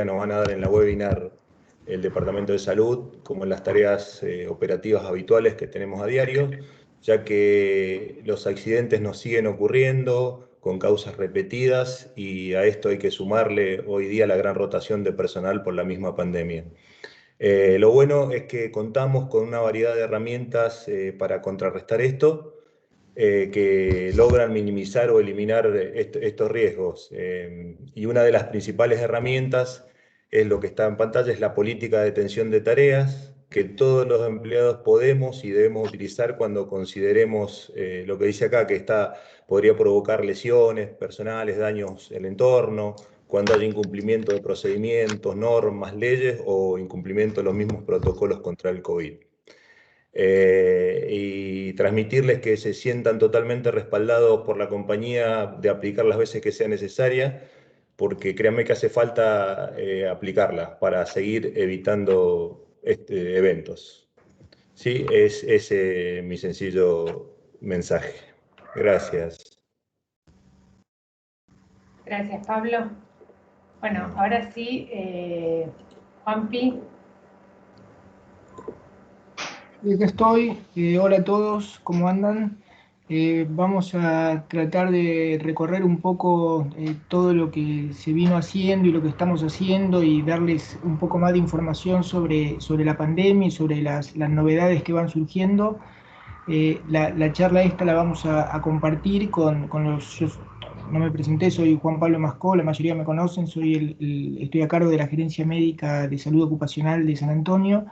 nos van a dar en la webinar el Departamento de Salud, como en las tareas operativas habituales que tenemos a diario, ya que los accidentes nos siguen ocurriendo con causas repetidas y a esto hay que sumarle hoy día la gran rotación de personal por la misma pandemia. Lo bueno es que contamos con una variedad de herramientas para contrarrestar esto, que logran minimizar o eliminar estos riesgos. Y una de las principales herramientas es lo que está en pantalla, es la política de detención de tareas, que todos los empleados podemos y debemos utilizar cuando consideremos lo que dice acá, que podría provocar lesiones personales, daños en el entorno, cuando haya incumplimiento de procedimientos, normas, leyes o incumplimiento de los mismos protocolos contra el COVID. Y transmitirles que se sientan totalmente respaldados por la compañía de aplicar las veces que sea necesaria, porque créanme que hace falta aplicarla para seguir evitando eventos. Sí, es ese mi sencillo mensaje. Gracias. Gracias, Pablo. Bueno, ahora sí, Juanpi. Acá estoy. Hola a todos, ¿cómo andan? Vamos a tratar de recorrer un poco todo lo que se vino haciendo y lo que estamos haciendo y darles un poco más de información sobre la pandemia y sobre las novedades que van surgiendo. La charla esta la vamos a compartir con los... Yo no me presenté, soy Juan Pablo Mascó, la mayoría me conocen, estoy a cargo de la Gerencia Médica de Salud Ocupacional de San Antonio.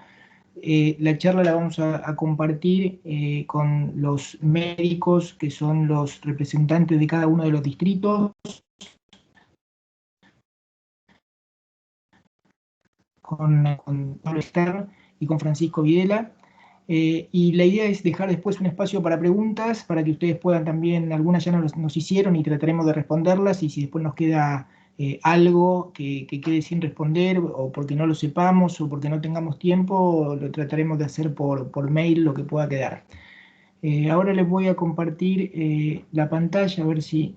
La charla la vamos a compartir con los médicos que son los representantes de cada uno de los distritos, con Pablo Stern y con Francisco Videla. Y la idea es dejar después un espacio para preguntas, para que ustedes puedan también, algunas ya nos hicieron y trataremos de responderlas, y si después nos queda algo que quede sin responder, o porque no lo sepamos, o porque no tengamos tiempo, lo trataremos de hacer por mail, lo que pueda quedar. Ahora les voy a compartir la pantalla, a ver si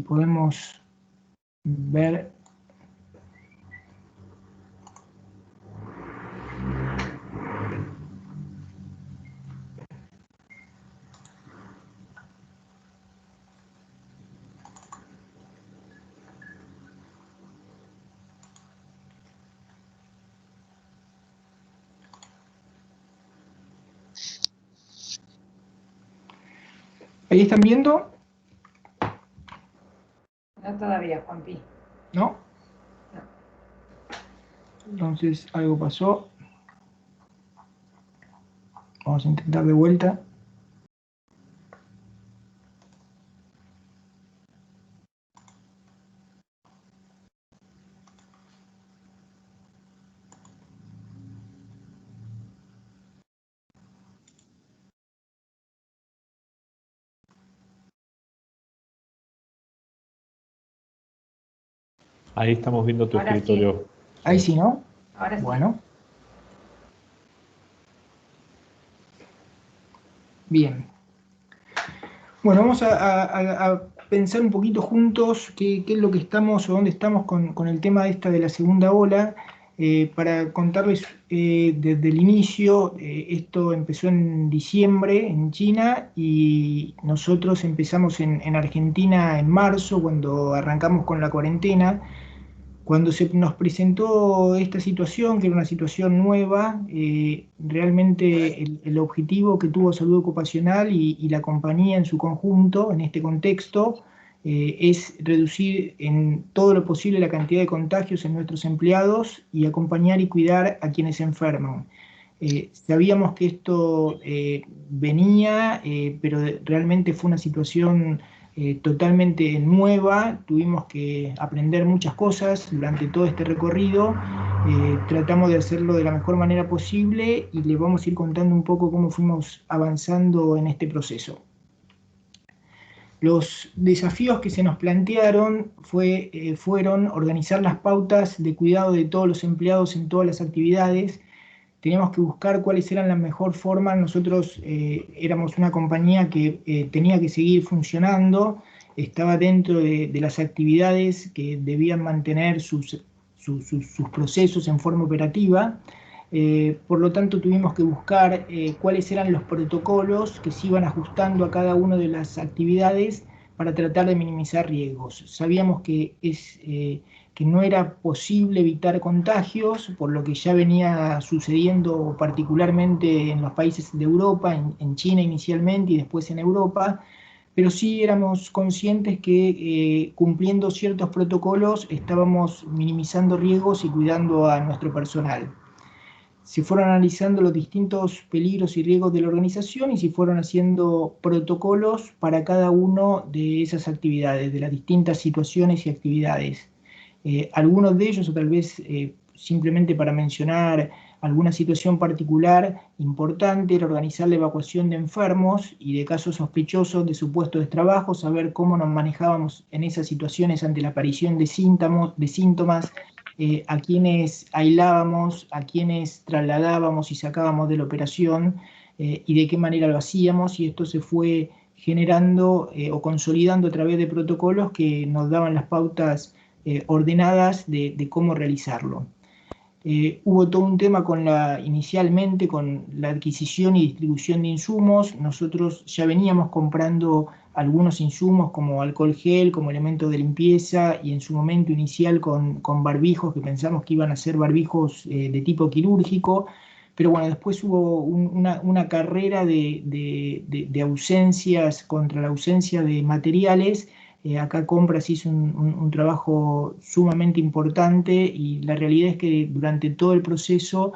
podemos ver. ¿Ahí están viendo? No todavía, Juanpi. ¿No? No. Entonces algo pasó. Vamos a intentar de vuelta. Ahí estamos viendo tu escritorio. Sí. Ahí sí, ¿no? Ahora sí. Bueno. Bien. Bueno, vamos a pensar un poquito juntos qué es lo que estamos o dónde estamos con el tema de la segunda ola. Para contarles desde el inicio, esto empezó en diciembre en China y nosotros empezamos en Argentina en marzo, cuando arrancamos con la cuarentena. Cuando se nos presentó esta situación, que era una situación nueva, realmente el objetivo que tuvo Salud Ocupacional y la compañía en su conjunto, en este contexto, es reducir en todo lo posible la cantidad de contagios en nuestros empleados y acompañar y cuidar a quienes se enferman. Sabíamos que esto venía, pero realmente fue una situación totalmente nueva. Tuvimos que aprender muchas cosas durante todo este recorrido. Tratamos de hacerlo de la mejor manera posible y les vamos a ir contando un poco cómo fuimos avanzando en este proceso. Los desafíos que se nos plantearon fueron organizar las pautas de cuidado de todos los empleados en todas las actividades. Teníamos que buscar cuáles eran las mejores formas. Nosotros éramos una compañía que tenía que seguir funcionando estaba dentro de las actividades que debían mantener sus procesos en forma operativa. Por lo tanto, tuvimos que buscar cuáles eran los protocolos que se iban ajustando a cada una de las actividades para tratar de minimizar riesgos. Sabíamos que no era posible evitar contagios, por lo que ya venía sucediendo particularmente en los países de Europa, en China inicialmente y después en Europa, pero sí éramos conscientes que cumpliendo ciertos protocolos estábamos minimizando riesgos y cuidando a nuestro personal. Se fueron analizando los distintos peligros y riesgos de la organización y se fueron haciendo protocolos para cada una de esas actividades, de las distintas situaciones y actividades. Algunos de ellos, o tal vez simplemente para mencionar alguna situación particular importante, era organizar la evacuación de enfermos y de casos sospechosos de supuestos de trabajo, saber cómo nos manejábamos en esas situaciones ante la aparición de síntomas, a quienes aislábamos, a quienes trasladábamos y sacábamos de la operación y de qué manera lo hacíamos, y esto se fue generando o consolidando a través de protocolos que nos daban las pautas ordenadas de cómo realizarlo. Hubo todo un tema inicialmente con la adquisición y distribución de insumos. Nosotros ya veníamos comprando algunos insumos como alcohol gel, como elementos de limpieza, y en su momento inicial con barbijos que pensamos que iban a ser barbijos de tipo quirúrgico, pero bueno, después hubo una carrera de ausencias contra la ausencia de materiales. Acá Compras hizo un trabajo sumamente importante y la realidad es que durante todo el proceso,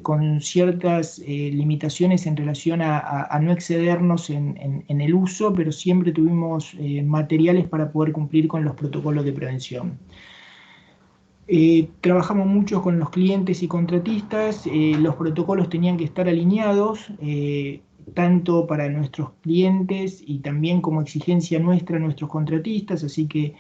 con ciertas limitaciones en relación a no excedernos en el uso, pero siempre tuvimos materiales para poder cumplir con los protocolos de prevención. Trabajamos mucho con los clientes y contratistas, los protocolos tenían que estar alineados, tanto para nuestros clientes y también como exigencia nuestra a nuestros contratistas, así que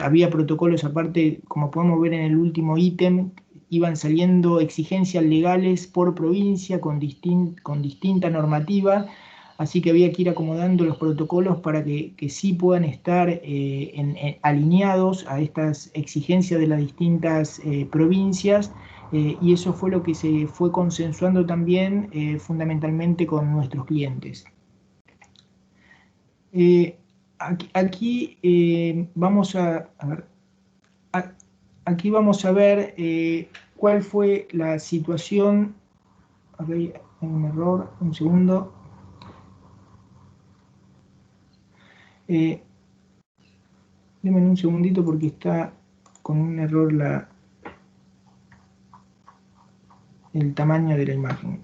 había protocolos aparte, como podemos ver en el último ítem, iban saliendo exigencias legales por provincia con distinta normativa, así que había que ir acomodando los protocolos para que sí puedan estar alineados a estas exigencias de las distintas provincias. Y eso fue lo que se fue consensuando también fundamentalmente con nuestros clientes. Aquí vamos a ver, aquí vamos a ver cuál fue la situación. Aquí hay un error, un segundo. Denme un segundito porque está con un error el tamaño de la imagen.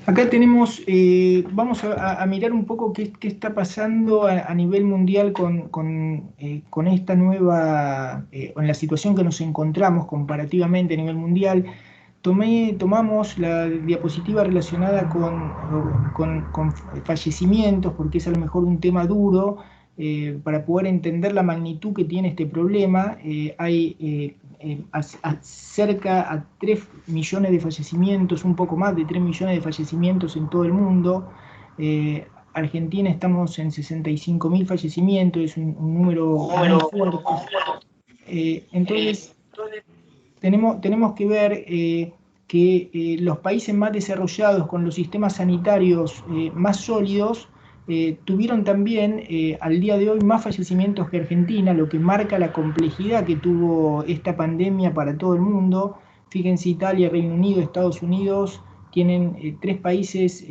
Acá tenemos, vamos a mirar un poco qué está pasando a nivel mundial con esta nueva, en la situación que nos encontramos comparativamente a nivel mundial. Tomamos la diapositiva relacionada con fallecimientos, porque es a lo mejor un tema duro, para poder entender la magnitud que tiene este problema. Hay cerca a 3 millones de fallecimientos, un poco más de 3 millones de fallecimientos en todo el mundo. Argentina estamos en 65.000 fallecimientos, es un número muy fuerte. Entonces, tenemos que ver que los países más desarrollados, con los sistemas sanitarios más sólidos, tuvieron también al día de hoy más fallecimientos que Argentina, lo que marca la complejidad que tuvo esta pandemia para todo el mundo. Fíjense, Italia, Reino Unido, Estados Unidos tienen 3 países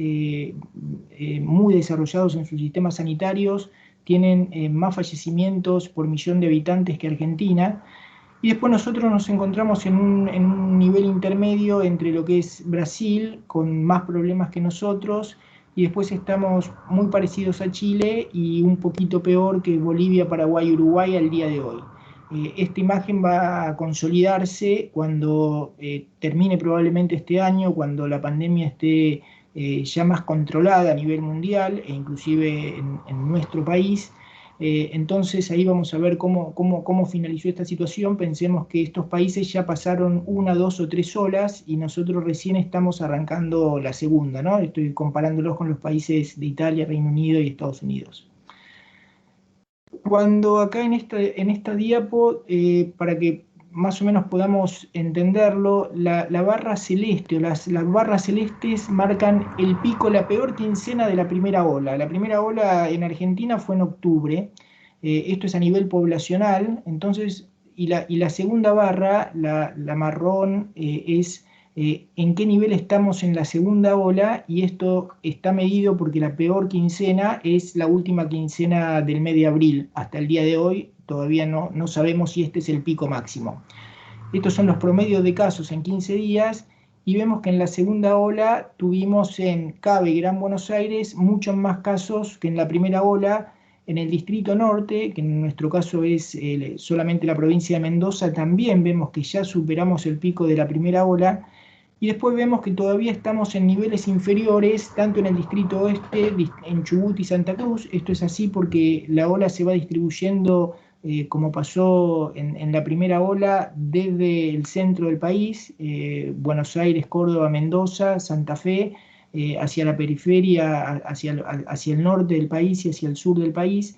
muy desarrollados en sus sistemas sanitarios, tienen más fallecimientos por millón de habitantes que Argentina. Y después nosotros nos encontramos en un nivel intermedio entre lo que es Brasil, con más problemas que nosotros, y después estamos muy parecidos a Chile y un poquito peor que Bolivia, Paraguay y Uruguay al día de hoy. Esta imagen va a consolidarse cuando termine probablemente este año, cuando la pandemia esté ya más controlada a nivel mundial e inclusive en nuestro país. Entonces ahí vamos a ver cómo finalizó esta situación. Pensemos que estos países ya pasaron 1, 2 o 3 olas y nosotros recién estamos arrancando la segunda, ¿no? Estoy comparándolos con los países de Italia, Reino Unido y Estados Unidos. Cuando acá en esta diapo, para que más o menos podamos entenderlo, la barra celeste o las barras celestes marcan el pico, la peor quincena de la primera ola. La primera ola en Argentina fue en octubre, esto es a nivel poblacional, entonces, y la segunda barra, la marrón, es en qué nivel estamos en la segunda ola, y esto está medido porque la peor quincena es la última quincena del mes de abril. Hasta el día de hoy todavía no sabemos si este es el pico máximo. Estos son los promedios de casos en 15 días y vemos que en la segunda ola tuvimos en Cabe y Gran Buenos Aires muchos más casos que en la primera ola. En el Distrito Norte, que en nuestro caso es solamente la provincia de Mendoza, también vemos que ya superamos el pico de la primera ola. Y después vemos que todavía estamos en niveles inferiores, tanto en el Distrito Oeste, en Chubut y Santa Cruz. Esto es así porque la ola se va distribuyendo, como pasó en la primera ola, desde el centro del país, Buenos Aires, Córdoba, Mendoza, Santa Fe, hacia la periferia, hacia el norte del país y hacia el sur del país.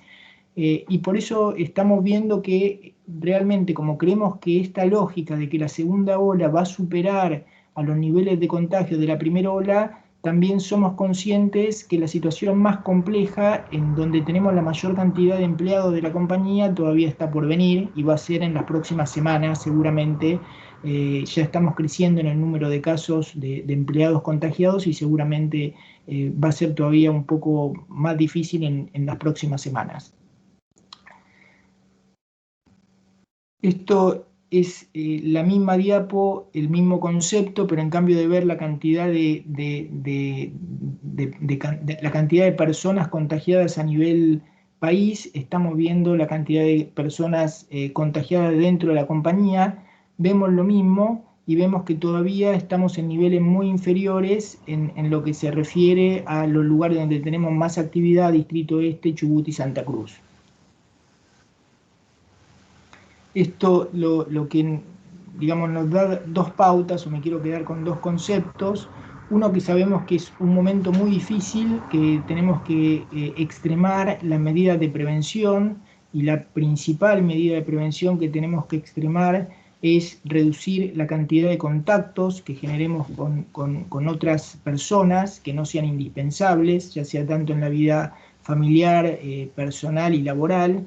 Y por eso estamos viendo que realmente, como creemos que esta lógica de que la segunda ola va a superar a los niveles de contagio de la primera ola, también somos conscientes que la situación más compleja, en donde tenemos la mayor cantidad de empleados de la compañía, todavía está por venir y va a ser en las próximas semanas seguramente. Ya estamos creciendo en el número de casos de empleados contagiados y seguramente va a ser todavía un poco más difícil en las próximas semanas. Esto es la misma diapo, el mismo concepto, pero en cambio de ver la cantidad la cantidad de personas contagiadas a nivel país, estamos viendo la cantidad de personas contagiadas dentro de la compañía. Vemos lo mismo y vemos que todavía estamos en niveles muy inferiores en lo que se refiere a los lugares donde tenemos más actividad, Distrito Este, Chubut y Santa Cruz. Esto lo que, digamos, nos da dos pautas, o me quiero quedar con dos conceptos. Uno, que sabemos que es un momento muy difícil, que tenemos que extremar las medidas de prevención, y la principal medida de prevención que tenemos que extremar es reducir la cantidad de contactos que generemos con otras personas que no sean indispensables, ya sea tanto en la vida familiar, personal y laboral.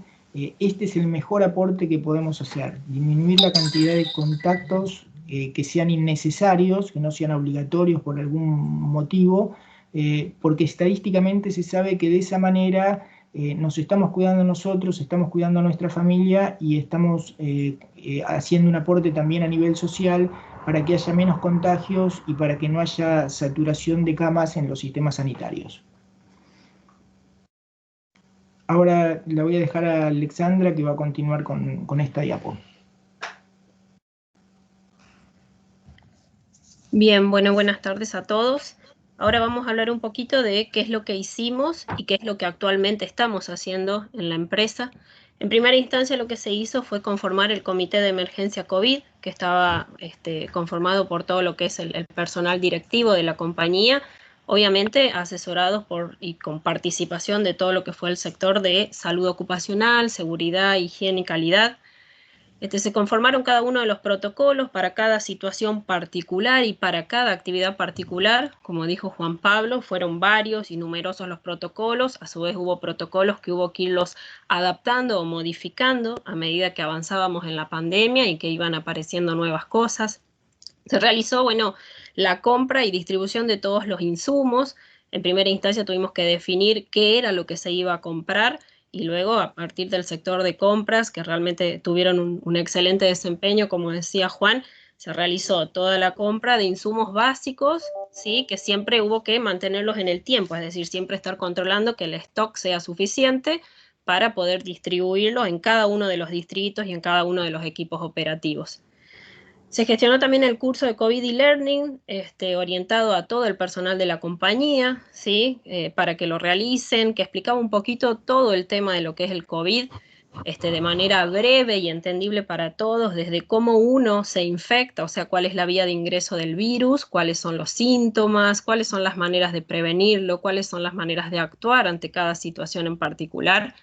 Este es el mejor aporte que podemos hacer, disminuir la cantidad de contactos que sean innecesarios, que no sean obligatorios por algún motivo, porque estadísticamente se sabe que de esa manera nos estamos cuidando nosotros, estamos cuidando a nuestra familia y estamos haciendo un aporte también a nivel social para que haya menos contagios y para que no haya saturación de camas en los sistemas sanitarios. Ahora la voy a dejar a Alexandra, que va a continuar con esta diapo. Bien, bueno, buenas tardes a todos. Ahora vamos a hablar un poquito de qué es lo que hicimos y qué es lo que actualmente estamos haciendo en la empresa. En primera instancia, lo que se hizo fue conformar el Comité de Emergencia COVID, que estaba conformado por todo lo que es el personal directivo de la compañía, obviamente asesorados y con participación de todo lo que fue el sector de salud ocupacional, seguridad, higiene y calidad. Se conformaron cada uno de los protocolos para cada situación particular y para cada actividad particular. Como dijo Juan Pablo, fueron varios y numerosos los protocolos. A su vez hubo protocolos que hubo que irlos adaptando o modificando a medida que avanzábamos en la pandemia y que iban apareciendo nuevas cosas. Se realizó, la compra y distribución de todos los insumos. En primera instancia tuvimos que definir qué era lo que se iba a comprar, y luego, a partir del sector de compras, que realmente tuvieron un excelente desempeño, como decía Juan, se realizó toda la compra de insumos básicos, ¿sí? Que siempre hubo que mantenerlos en el tiempo, es decir, siempre estar controlando que el stock sea suficiente para poder distribuirlo en cada uno de los distritos y en cada uno de los equipos operativos. Se gestionó también el curso de COVID e-Learning, orientado a todo el personal de la compañía, ¿sí? Para que lo realicen, que explicaba un poquito todo el tema de lo que es el COVID, de manera breve y entendible para todos, desde cómo uno se infecta, o sea, cuál es la vía de ingreso del virus, cuáles son los síntomas, cuáles son las maneras de prevenirlo, cuáles son las maneras de actuar ante cada situación en particular.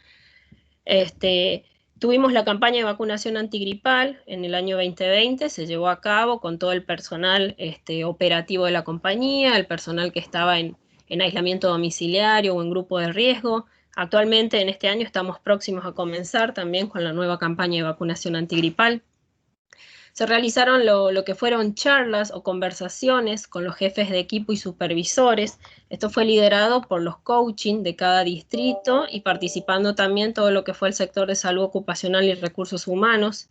Tuvimos la campaña de vacunación antigripal en el año 2020, se llevó a cabo con todo el personal operativo de la compañía, el personal que estaba en aislamiento domiciliario o en grupo de riesgo. Actualmente en este año estamos próximos a comenzar también con la nueva campaña de vacunación antigripal. Se realizaron lo que fueron charlas o conversaciones con los jefes de equipo y supervisores. Esto fue liderado por los coaching de cada distrito y participando también todo lo que fue el sector de salud ocupacional y recursos humanos.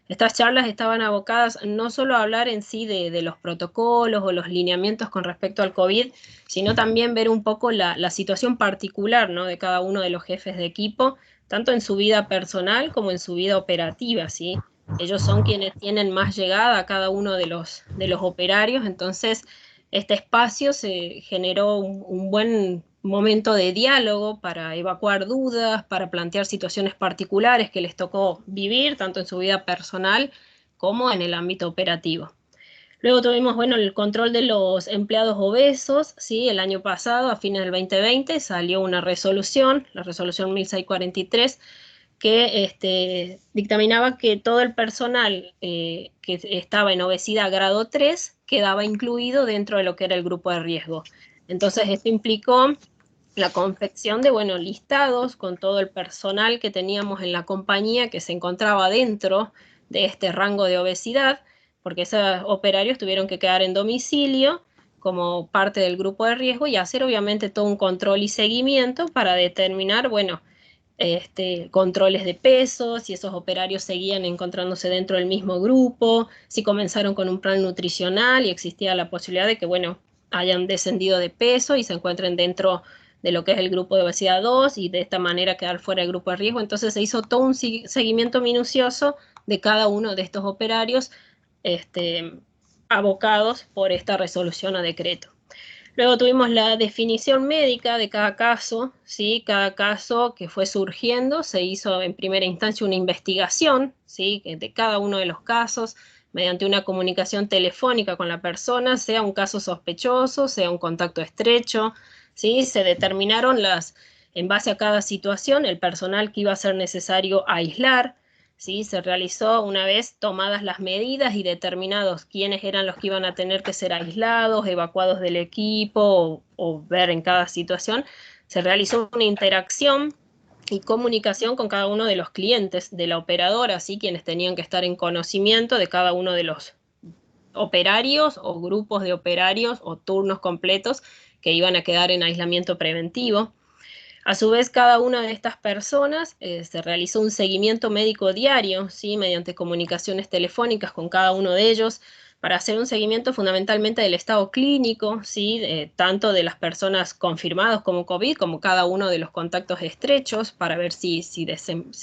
Estas charlas estaban abocadas no solo a hablar en sí de los protocolos o los lineamientos con respecto al COVID, sino también ver un poco la situación particular, ¿no?, de cada uno de los jefes de equipo, tanto en su vida personal como en su vida operativa, ¿sí? Ellos son quienes tienen más llegada a cada uno de los operarios, entonces este espacio se generó un buen momento de diálogo para evacuar dudas, para plantear situaciones particulares que les tocó vivir, tanto en su vida personal como en el ámbito operativo. Luego tuvimos, bueno, el control de los empleados obesos, ¿sí? El año pasado, a fines del 2020, salió una resolución, la resolución 1643, que dictaminaba que todo el personal que estaba en obesidad grado 3 quedaba incluido dentro de lo que era el grupo de riesgo. Entonces, esto implicó la confección de, bueno, listados con todo el personal que teníamos en la compañía que se encontraba dentro de este rango de obesidad, porque esos operarios tuvieron que quedar en domicilio como parte del grupo de riesgo y hacer obviamente todo un control y seguimiento para determinar, bueno, controles de peso, si esos operarios seguían encontrándose dentro del mismo grupo, si comenzaron con un plan nutricional y existía la posibilidad de que, bueno, hayan descendido de peso y se encuentren dentro de lo que es el grupo de obesidad 2 y de esta manera quedar fuera del grupo de riesgo. Entonces se hizo todo un seguimiento minucioso de cada uno de estos operarios abocados por esta resolución o decreto. Luego tuvimos la definición médica de cada caso, ¿sí? Cada caso que fue surgiendo, se hizo en primera instancia una investigación, ¿sí?, de cada uno de los casos, mediante una comunicación telefónica con la persona, sea un caso sospechoso, sea un contacto estrecho, ¿sí? Se determinaron en base a cada situación, el personal que iba a ser necesario aislar, ¿sí? Se realizó una vez tomadas las medidas y determinados quiénes eran los que iban a tener que ser aislados, evacuados del equipo o ver en cada situación. Se realizó una interacción y comunicación con cada uno de los clientes de la operadora, ¿sí?, quienes tenían que estar en conocimiento de cada uno de los operarios o grupos de operarios o turnos completos que iban a quedar en aislamiento preventivo. A su vez, cada una de estas personas se realizó un seguimiento médico diario, ¿sí?, mediante comunicaciones telefónicas con cada uno de ellos, para hacer un seguimiento fundamentalmente del estado clínico, ¿sí?, tanto de las personas confirmadas como COVID, como cada uno de los contactos estrechos, para ver si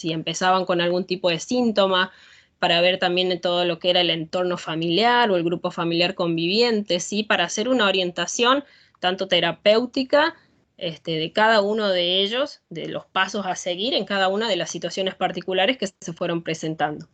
empezaban con algún tipo de síntoma, para ver también todo lo que era el entorno familiar o el grupo familiar conviviente, ¿sí?, para hacer una orientación tanto terapéutica de cada uno de ellos, de los pasos a seguir en cada una de las situaciones particulares que se fueron presentando.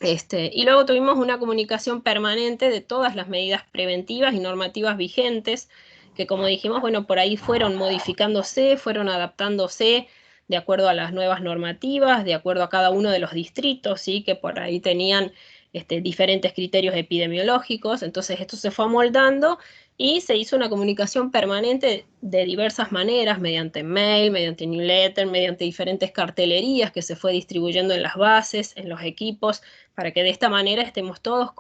Y luego tuvimos una comunicación permanente de todas las medidas preventivas y normativas vigentes, que como dijimos, bueno, por ahí fueron modificándose, fueron adaptándose de acuerdo a las nuevas normativas, de acuerdo a cada uno de los distritos, ¿sí?, que por ahí tenían diferentes criterios epidemiológicos. Entonces esto se fue amoldando y se hizo una comunicación permanente de diversas maneras, mediante mail, mediante newsletter, mediante diferentes cartelerías que se fue distribuyendo en las bases, en los equipos, para que de esta manera estemos todos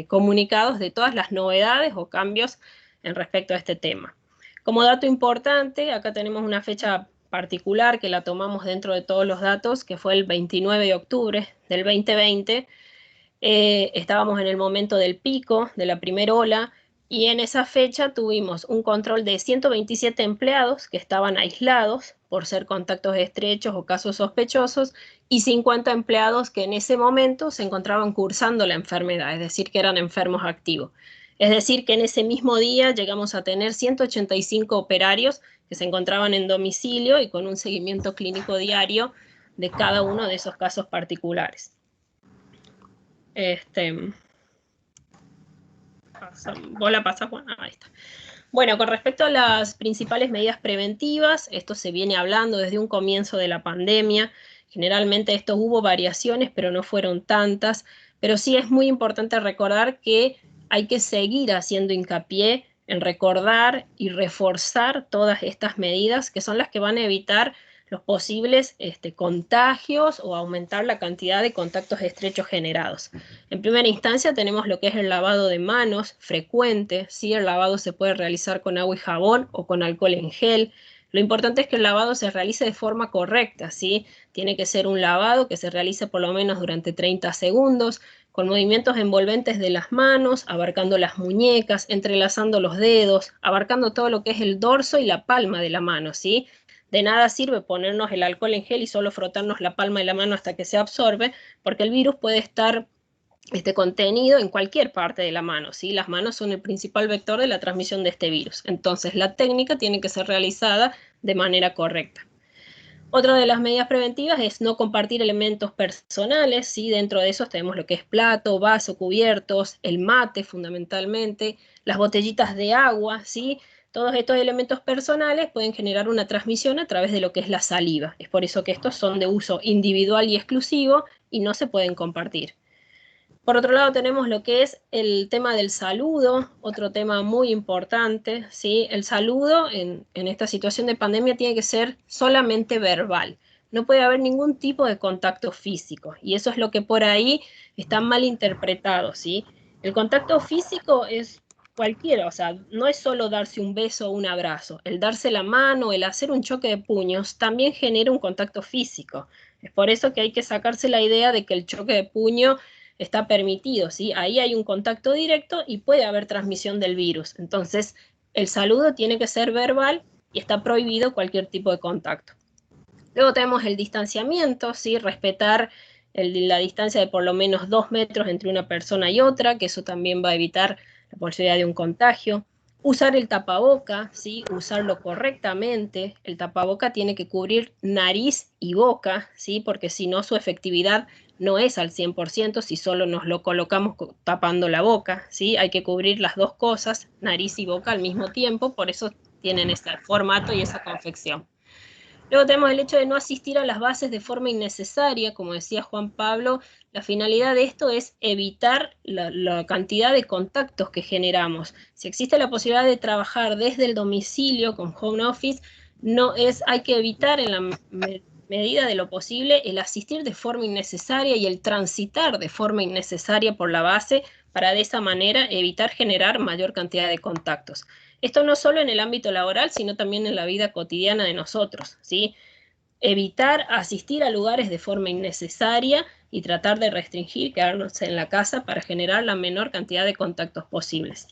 comunicados de todas las novedades o cambios en respecto a este tema. Como dato importante, acá tenemos una fecha particular que la tomamos dentro de todos los datos, que fue el 29 de octubre del 2020. Estábamos en el momento del pico de la primera ola, y en esa fecha tuvimos un control de 127 empleados que estaban aislados por ser contactos estrechos o casos sospechosos, y 50 empleados que en ese momento se encontraban cursando la enfermedad, es decir, que eran enfermos activos. Es decir, que en ese mismo día llegamos a tener 185 operarios que se encontraban en domicilio y con un seguimiento clínico diario de cada uno de esos casos particulares. Bola pasa, Juan. Ahí está. Bueno, con respecto a las principales medidas preventivas, esto se viene hablando desde un comienzo de la pandemia. Generalmente esto hubo variaciones, pero no fueron tantas. Pero sí es muy importante recordar que hay que seguir haciendo hincapié en recordar y reforzar todas estas medidas que son las que van a evitar los posibles contagios o aumentar la cantidad de contactos estrechos generados. En primera instancia tenemos lo que es el lavado de manos frecuente, ¿sí? El lavado se puede realizar con agua y jabón o con alcohol en gel. Lo importante es que el lavado se realice de forma correcta, ¿sí? Tiene que ser un lavado que se realice por lo menos durante 30 segundos, con movimientos envolventes de las manos, abarcando las muñecas, entrelazando los dedos, abarcando todo lo que es el dorso y la palma de la mano, ¿sí? De nada sirve ponernos el alcohol en gel y solo frotarnos la palma de la mano hasta que se absorbe, porque el virus puede estar contenido en cualquier parte de la mano, ¿sí? Las manos son el principal vector de la transmisión de este virus. Entonces, la técnica tiene que ser realizada de manera correcta. Otra de las medidas preventivas es no compartir elementos personales, ¿sí? Dentro de esos tenemos lo que es plato, vaso, cubiertos, el mate fundamentalmente, las botellitas de agua, ¿sí? Todos estos elementos personales pueden generar una transmisión a través de lo que es la saliva. Es por eso que estos son de uso individual y exclusivo y no se pueden compartir. Por otro lado tenemos lo que es el tema del saludo, otro tema muy importante, ¿sí? El saludo en esta situación de pandemia tiene que ser solamente verbal. No puede haber ningún tipo de contacto físico y eso es lo que por ahí está mal interpretado, ¿sí? El contacto físico es cualquiera, o sea, no es solo darse un beso o un abrazo. El darse la mano, el hacer un choque de puños también genera un contacto físico. Es por eso que hay que sacarse la idea de que el choque de puño está permitido, ¿sí? Ahí hay un contacto directo y puede haber transmisión del virus. Entonces, el saludo tiene que ser verbal y está prohibido cualquier tipo de contacto. Luego tenemos el distanciamiento, ¿sí? Respetar la distancia de por lo menos 2 metros entre una persona y otra, que eso también va a evitar la posibilidad de un contagio. Usar el tapaboca, ¿sí? Usarlo correctamente. El tapaboca tiene que cubrir nariz y boca, ¿sí? Porque si no, su efectividad no es al 100% si solo nos lo colocamos tapando la boca, ¿sí? Hay que cubrir las dos cosas, nariz y boca al mismo tiempo, por eso tienen ese formato y esa confección. Luego tenemos el hecho de no asistir a las bases de forma innecesaria, como decía Juan Pablo. La finalidad de esto es evitar la cantidad de contactos que generamos. Si existe la posibilidad de trabajar desde el domicilio con home office, hay que evitar en la medida de lo posible el asistir de forma innecesaria y el transitar de forma innecesaria por la base para de esa manera evitar generar mayor cantidad de contactos. Esto no solo en el ámbito laboral, sino también en la vida cotidiana de nosotros, ¿sí? Evitar asistir a lugares de forma innecesaria y tratar de restringir, quedarnos en la casa para generar la menor cantidad de contactos posibles.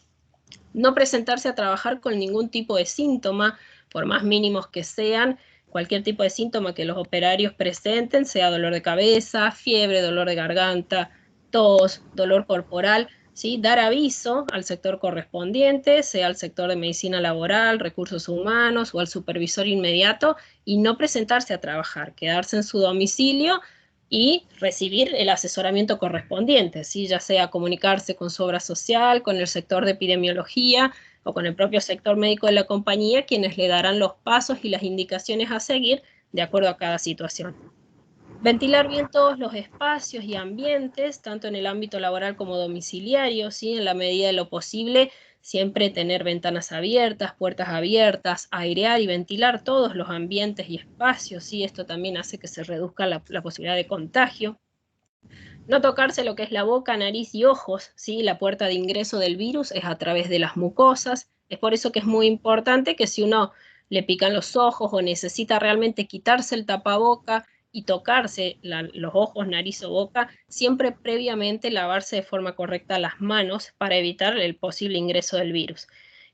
No presentarse a trabajar con ningún tipo de síntoma, por más mínimos que sean, cualquier tipo de síntoma que los operarios presenten, sea dolor de cabeza, fiebre, dolor de garganta, tos, dolor corporal, ¿sí? Dar aviso al sector correspondiente, sea al sector de medicina laboral, recursos humanos o al supervisor inmediato, y no presentarse a trabajar, quedarse en su domicilio y recibir el asesoramiento correspondiente, ¿sí? Ya sea comunicarse con su obra social, con el sector de epidemiología o con el propio sector médico de la compañía, quienes le darán los pasos y las indicaciones a seguir de acuerdo a cada situación. Ventilar bien todos los espacios y ambientes, tanto en el ámbito laboral como domiciliario, ¿sí? En la medida de lo posible, siempre tener ventanas abiertas, puertas abiertas, airear y ventilar todos los ambientes y espacios, ¿sí? Esto también hace que se reduzca la posibilidad de contagio. No tocarse lo que es la boca, nariz y ojos, ¿sí? La puerta de ingreso del virus es a través de las mucosas. Es por eso que es muy importante que si uno le pican los ojos o necesita realmente quitarse el tapaboca y tocarse los ojos, nariz o boca, siempre previamente lavarse de forma correcta las manos para evitar el posible ingreso del virus.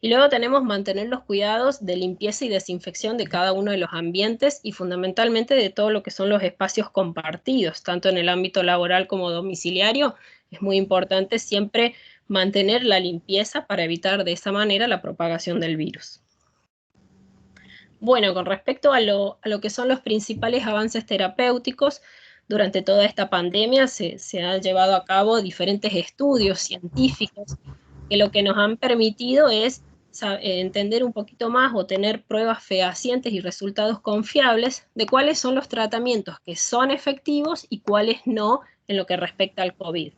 Y luego tenemos mantener los cuidados de limpieza y desinfección de cada uno de los ambientes y fundamentalmente de todo lo que son los espacios compartidos, tanto en el ámbito laboral como domiciliario. Es muy importante siempre mantener la limpieza para evitar de esa manera la propagación del virus. Bueno, con respecto a lo que son los principales avances terapéuticos, durante toda esta pandemia se han llevado a cabo diferentes estudios científicos que lo que nos han permitido es entender un poquito más o tener pruebas fehacientes y resultados confiables de cuáles son los tratamientos que son efectivos y cuáles no en lo que respecta al COVID.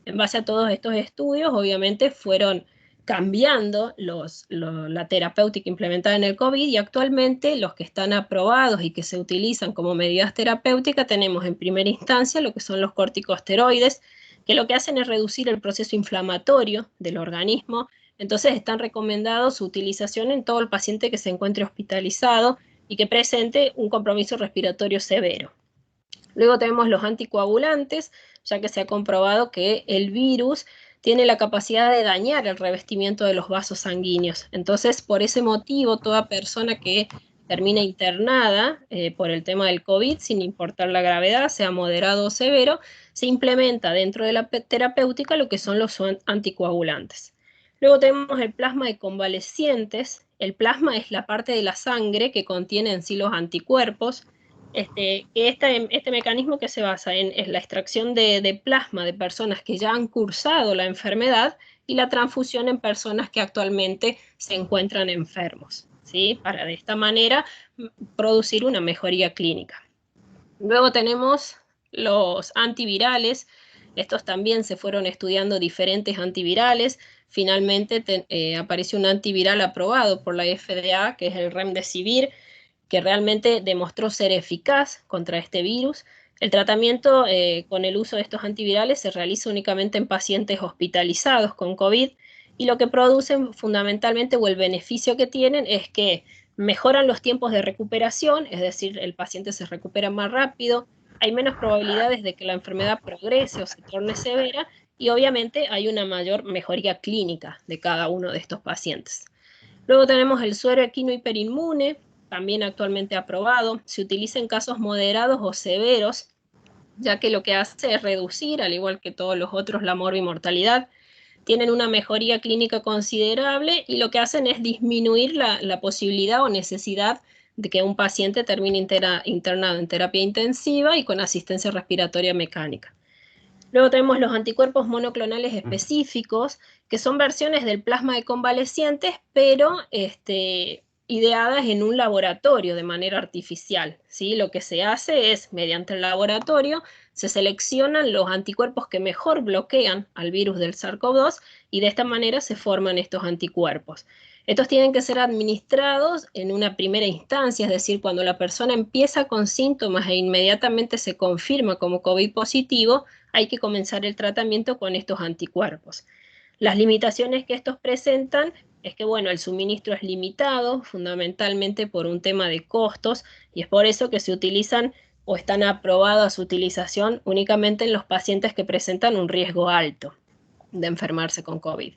En base a todos estos estudios, obviamente fueron cambiando la terapéutica implementada en el COVID y actualmente los que están aprobados y que se utilizan como medidas terapéuticas tenemos en primera instancia lo que son los corticosteroides, que lo que hacen es reducir el proceso inflamatorio del organismo. Entonces están recomendados su utilización en todo el paciente que se encuentre hospitalizado y que presente un compromiso respiratorio severo. Luego tenemos los anticoagulantes, ya que se ha comprobado que el virus tiene la capacidad de dañar el revestimiento de los vasos sanguíneos. Entonces, por ese motivo, toda persona que termina internada por el tema del COVID, sin importar la gravedad, sea moderado o severo, se implementa dentro de la terapéutica lo que son los anticoagulantes. Luego tenemos el plasma de convalecientes. El plasma es la parte de la sangre que contiene en sí los anticuerpos. Este mecanismo que se basa en la extracción de plasma de personas que ya han cursado la enfermedad y la transfusión en personas que actualmente se encuentran enfermos, ¿sí? Para de esta manera producir una mejoría clínica. Luego tenemos los antivirales. Estos también se fueron estudiando diferentes antivirales. Finalmente apareció un antiviral aprobado por la FDA, que es el Remdesivir, que realmente demostró ser eficaz contra este virus. El tratamiento con el uso de estos antivirales se realiza únicamente en pacientes hospitalizados con COVID y lo que producen fundamentalmente o el beneficio que tienen es que mejoran los tiempos de recuperación, es decir, el paciente se recupera más rápido, hay menos probabilidades de que la enfermedad progrese o se torne severa y obviamente hay una mayor mejoría clínica de cada uno de estos pacientes. Luego tenemos el suero equino hiperinmune, también actualmente aprobado, se utiliza en casos moderados o severos, ya que lo que hace es reducir, al igual que todos los otros, la morbimortalidad. Tienen una mejoría clínica considerable y lo que hacen es disminuir la posibilidad o necesidad de que un paciente termine internado en terapia intensiva y con asistencia respiratoria mecánica. Luego tenemos los anticuerpos monoclonales específicos, que son versiones del plasma de convalecientes, pero ideadas en un laboratorio de manera artificial, ¿sí? Lo que se hace es, mediante el laboratorio, se seleccionan los anticuerpos que mejor bloquean al virus del SARS-CoV-2 y de esta manera se forman estos anticuerpos. Estos tienen que ser administrados en una primera instancia, es decir, cuando la persona empieza con síntomas e inmediatamente se confirma como COVID positivo, hay que comenzar el tratamiento con estos anticuerpos. Las limitaciones que estos presentan es que, bueno, el suministro es limitado, fundamentalmente por un tema de costos, y es por eso que se utilizan o están aprobadas su utilización únicamente en los pacientes que presentan un riesgo alto de enfermarse con COVID.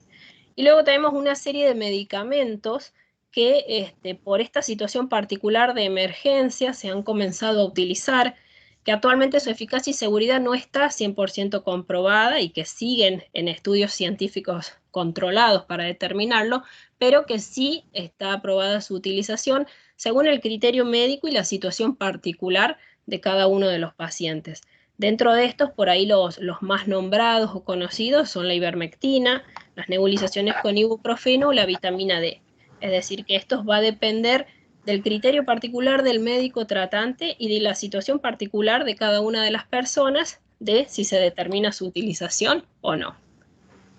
Y luego tenemos una serie de medicamentos que por esta situación particular de emergencia se han comenzado a utilizar, que actualmente su eficacia y seguridad no está 100% comprobada y que siguen en estudios científicos controlados para determinarlo, pero que sí está aprobada su utilización según el criterio médico y la situación particular de cada uno de los pacientes. Dentro de estos, por ahí los más nombrados o conocidos son la ivermectina, las nebulizaciones con ibuprofeno o la vitamina D. Es decir, que esto va a depender del criterio particular del médico tratante y de la situación particular de cada una de las personas de si se determina su utilización o no.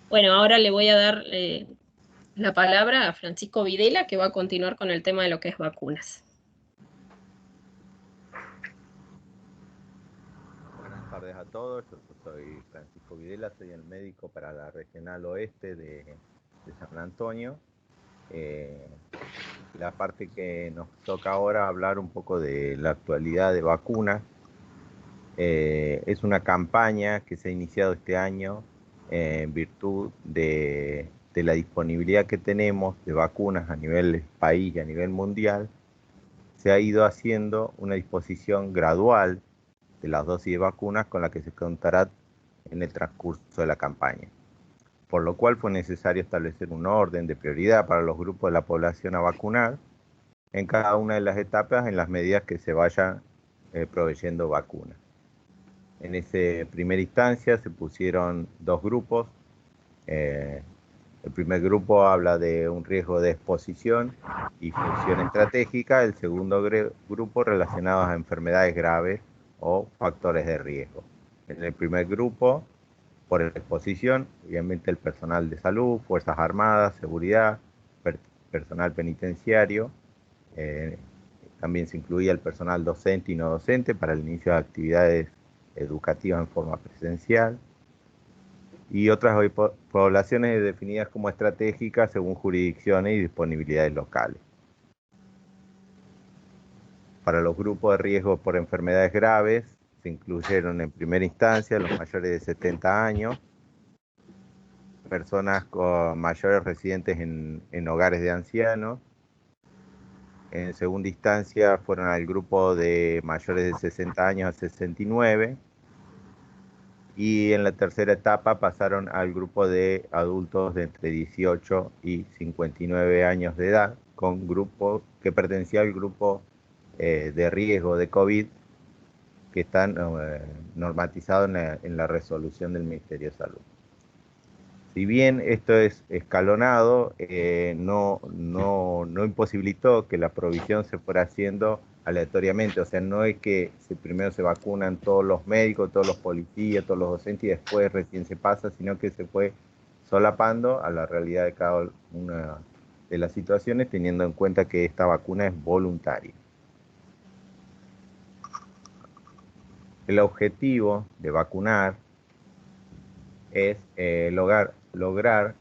Bueno, ahora le voy a dar la palabra a Francisco Videla, que va a continuar con el tema de lo que es vacunas. Buenas tardes a todos, yo soy Francisco Videla, soy el médico para la Regional Oeste de San Antonio. La parte que nos toca ahora hablar un poco de la actualidad de vacunas. Es una campaña que se ha iniciado este año en virtud de de la disponibilidad que tenemos de vacunas a nivel país y a nivel mundial, se ha ido haciendo una disposición gradual de las dosis de vacunas con la que se contará en el transcurso de la campaña. Por lo cual fue necesario establecer un orden de prioridad para los grupos de la población a vacunar en cada una de las etapas en las medidas que se vayan proveyendo vacunas. En esa primera instancia se pusieron dos grupos. El primer grupo habla de un riesgo de exposición y función estratégica. El segundo grupo relacionado a enfermedades graves o factores de riesgo. En el primer grupo, por exposición, obviamente el personal de salud, Fuerzas Armadas, seguridad, personal penitenciario. También se incluía el personal docente y no docente para el inicio de actividades educativas en forma presencial. Y otras poblaciones definidas como estratégicas según jurisdicciones y disponibilidades locales. Para los grupos de riesgo por enfermedades graves, se incluyeron en primera instancia los mayores de 70 años, personas con mayores residentes en hogares de ancianos. En segunda instancia fueron al grupo de mayores de 60 años a 69. Y en la tercera etapa pasaron al grupo de adultos de entre 18 y 59 años de edad, con grupo que pertenecía al grupo de riesgo de COVID, que están normatizados en la resolución del Ministerio de Salud. Si bien esto es escalonado, no imposibilitó que la provisión se fuera haciendo aleatoriamente. O sea, no es que primero se vacunan todos los médicos, todos los policías, todos los docentes y después recién se pasa, sino que se fue solapando a la realidad de cada una de las situaciones, teniendo en cuenta que esta vacuna es voluntaria. El objetivo de vacunar es lograr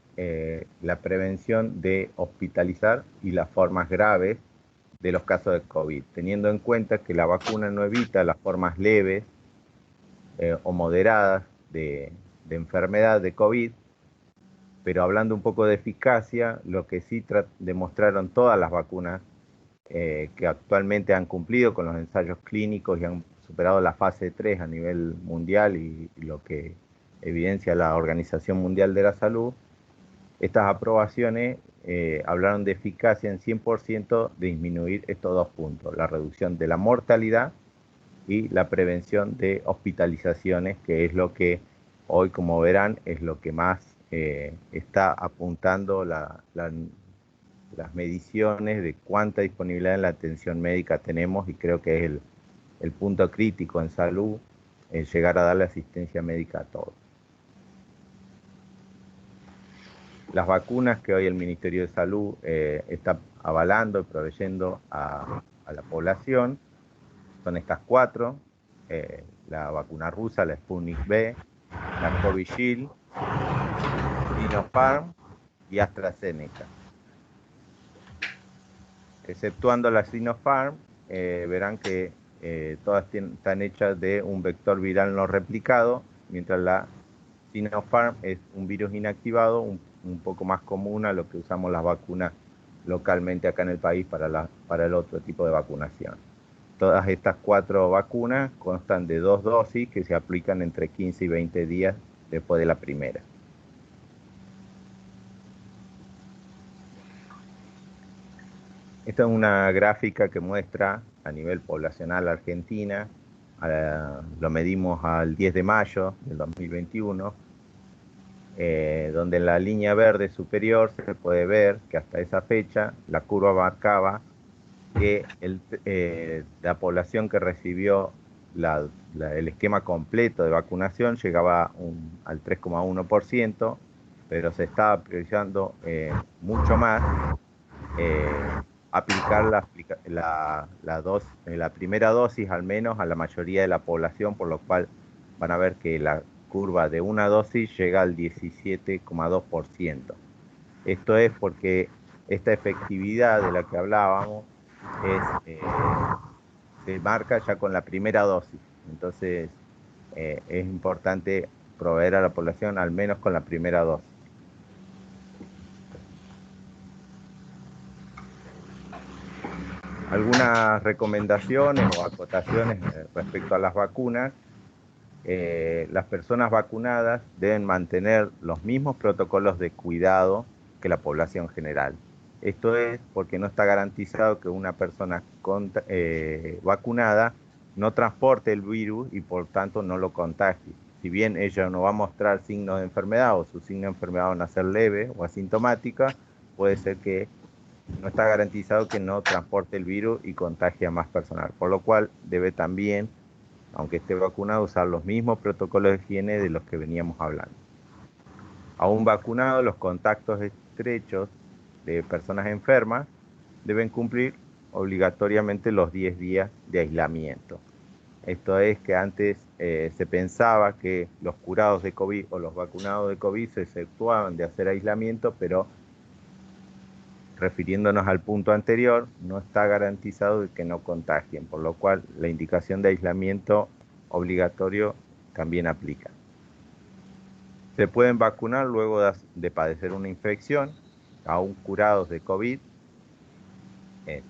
la prevención de hospitalizar y las formas graves de los casos de COVID, teniendo en cuenta que la vacuna no evita las formas leves o moderadas de enfermedad de COVID, pero hablando un poco de eficacia, lo que sí demostraron todas las vacunas que actualmente han cumplido con los ensayos clínicos y han superado la fase 3 a nivel mundial y lo que evidencia la Organización Mundial de la Salud, estas aprobaciones hablaron de eficacia en 100% de disminuir estos dos puntos, la reducción de la mortalidad y la prevención de hospitalizaciones, que es lo que hoy, como verán, es lo que más está apuntando las mediciones de cuánta disponibilidad en la atención médica tenemos, y creo que es el punto crítico en salud, llegar a darle asistencia médica a todos. Las vacunas que hoy el Ministerio de Salud está avalando y proveyendo a la población son estas cuatro: la vacuna rusa, la Sputnik V, la Covishield, Sinopharm y AstraZeneca. Exceptuando la Sinopharm, verán que todas están hechas de un vector viral no replicado, mientras la Sinopharm es un virus inactivado, un poco más común a lo que usamos las vacunas localmente acá en el país para el otro tipo de vacunación. Todas estas cuatro vacunas constan de 2 dosis que se aplican entre 15 y 20 días después de la primera. Esta es una gráfica que muestra a nivel poblacional Argentina, lo medimos al 10 de mayo del 2021, donde en la línea verde superior se puede ver que hasta esa fecha la curva marcaba que la población que recibió el esquema completo de vacunación llegaba al 3,1%, pero se estaba priorizando mucho más aplicar la primera dosis al menos a la mayoría de la población, por lo cual van a ver que la curva de una dosis llega al 17,2%. Esto es porque esta efectividad de la que hablábamos se marca ya con la primera dosis. Entonces es importante proveer a la población al menos con la primera dosis. Algunas recomendaciones o acotaciones respecto a las vacunas. Las personas vacunadas deben mantener los mismos protocolos de cuidado que la población general. Esto es porque no está garantizado que una persona vacunada no transporte el virus y por tanto no lo contagie. Si bien ella no va a mostrar signos de enfermedad o sus signos de enfermedad van a ser leves o asintomáticas, puede ser que no está garantizado que no transporte el virus y contagie a más personal, por lo cual debe también, aunque esté vacunado, usar los mismos protocolos de higiene de los que veníamos hablando. Aún vacunado, los contactos estrechos de personas enfermas deben cumplir obligatoriamente los 10 días de aislamiento. Esto es que antes se pensaba que los curados de COVID o los vacunados de COVID se exceptuaban de hacer aislamiento, pero refiriéndonos al punto anterior, no está garantizado de que no contagien, por lo cual la indicación de aislamiento obligatorio también aplica. Se pueden vacunar luego de padecer una infección, aún curados de COVID,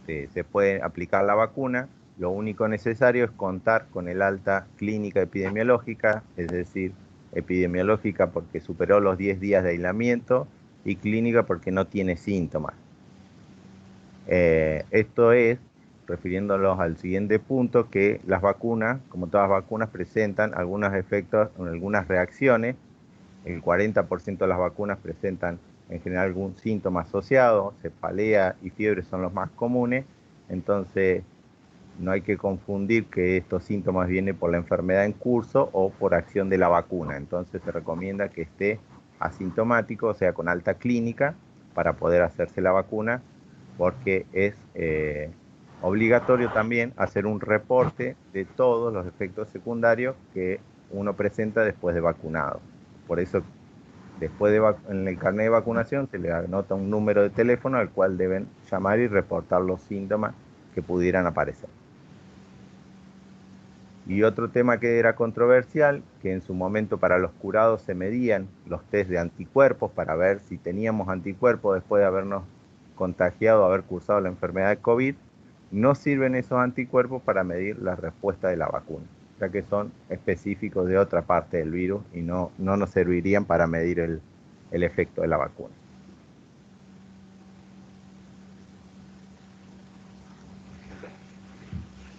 se puede aplicar la vacuna. Lo único necesario es contar con el alta clínica epidemiológica, es decir, epidemiológica porque superó los 10 días de aislamiento y clínica porque no tiene síntomas. Esto es, refiriéndonos al siguiente punto, que las vacunas, como todas las vacunas, presentan algunos efectos, algunas reacciones. El 40% de las vacunas presentan en general algún síntoma asociado, cefalea y fiebre son los más comunes, entonces no hay que confundir que estos síntomas vienen por la enfermedad en curso o por acción de la vacuna. Entonces se recomienda que esté asintomático, o sea, con alta clínica, para poder hacerse la vacuna, porque es obligatorio también hacer un reporte de todos los efectos secundarios que uno presenta después de vacunado. Por eso, en el carnet de vacunación se le anota un número de teléfono al cual deben llamar y reportar los síntomas que pudieran aparecer. Y otro tema que era controversial, que en su momento para los curados se medían los test de anticuerpos para ver si teníamos anticuerpos después de habernos contagiado, haber cursado la enfermedad de COVID, no sirven esos anticuerpos para medir la respuesta de la vacuna, ya que son específicos de otra parte del virus y no nos servirían para medir el efecto de la vacuna.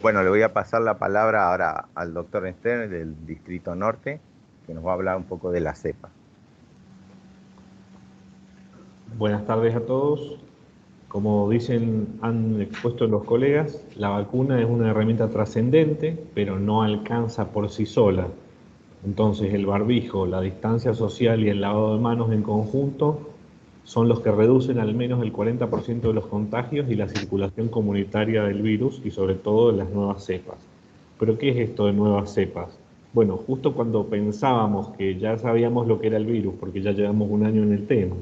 Bueno, le voy a pasar la palabra ahora al doctor Stern del Distrito Norte, que nos va a hablar un poco de la cepa. Buenas tardes a todos. Como han expuesto los colegas, la vacuna es una herramienta trascendente, pero no alcanza por sí sola. Entonces el barbijo, la distancia social y el lavado de manos en conjunto son los que reducen al menos el 40% de los contagios y la circulación comunitaria del virus y sobre todo de las nuevas cepas. ¿Pero qué es esto de nuevas cepas? Bueno, justo cuando pensábamos que ya sabíamos lo que era el virus, porque ya llevamos un año en el tema,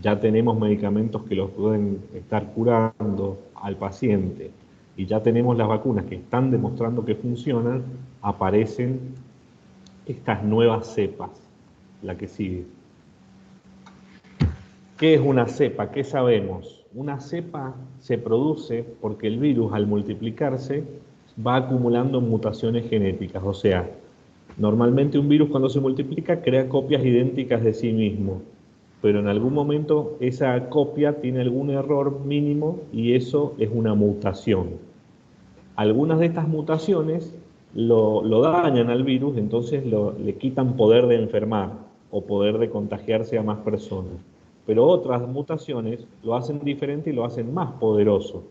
ya tenemos medicamentos que los pueden estar curando al paciente y ya tenemos las vacunas que están demostrando que funcionan, aparecen estas nuevas cepas, la que sigue. ¿Qué es una cepa? ¿Qué sabemos? Una cepa se produce porque el virus al multiplicarse va acumulando mutaciones genéticas, o sea, normalmente un virus cuando se multiplica crea copias idénticas de sí mismo, pero en algún momento esa copia tiene algún error mínimo y eso es una mutación. Algunas de estas mutaciones lo dañan al virus, entonces le quitan poder de enfermar o poder de contagiarse a más personas. Pero otras mutaciones lo hacen diferente y lo hacen más poderoso,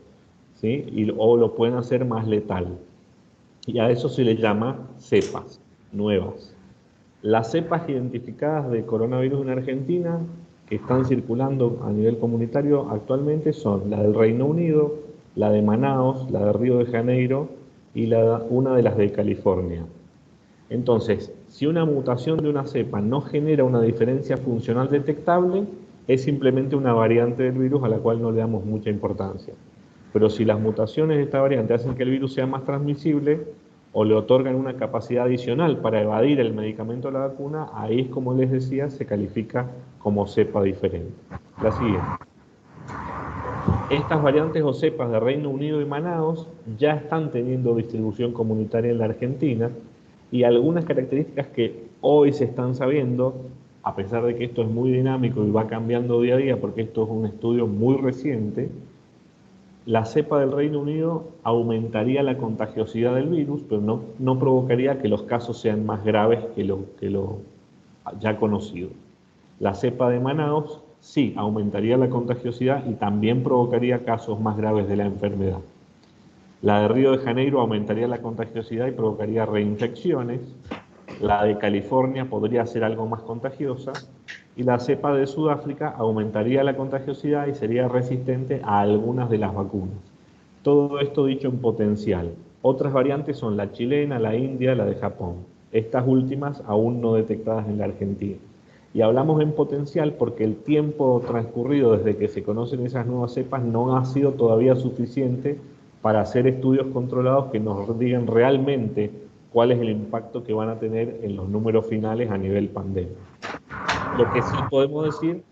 ¿sí? O lo pueden hacer más letal. Y a eso se le llama cepas nuevas. Las cepas identificadas de coronavirus en Argentina, que están circulando a nivel comunitario actualmente, son la del Reino Unido, la de Manaos, la de Río de Janeiro y una de las de California. Entonces, si una mutación de una cepa no genera una diferencia funcional detectable, es simplemente una variante del virus a la cual no le damos mucha importancia. Pero si las mutaciones de esta variante hacen que el virus sea más transmisible o le otorgan una capacidad adicional para evadir el medicamento de la vacuna, ahí es, como les decía, se califica como cepa diferente. La siguiente. Estas variantes o cepas de Reino Unido y Manaos ya están teniendo distribución comunitaria en la Argentina, y algunas características que hoy se están sabiendo, a pesar de que esto es muy dinámico y va cambiando día a día, porque esto es un estudio muy reciente, la cepa del Reino Unido aumentaría la contagiosidad del virus, pero no provocaría que los casos sean más graves que lo ya conocido. La cepa de Manaos sí aumentaría la contagiosidad y también provocaría casos más graves de la enfermedad. La de Río de Janeiro aumentaría la contagiosidad y provocaría reinfecciones. La de California podría ser algo más contagiosa. Y la cepa de Sudáfrica aumentaría la contagiosidad y sería resistente a algunas de las vacunas. Todo esto dicho en potencial. Otras variantes son la chilena, la india, la de Japón. Estas últimas aún no detectadas en la Argentina. Y hablamos en potencial porque el tiempo transcurrido desde que se conocen esas nuevas cepas no ha sido todavía suficiente para hacer estudios controlados que nos digan realmente cuál es el impacto que van a tener en los números finales a nivel pandemia. Lo que sí podemos decir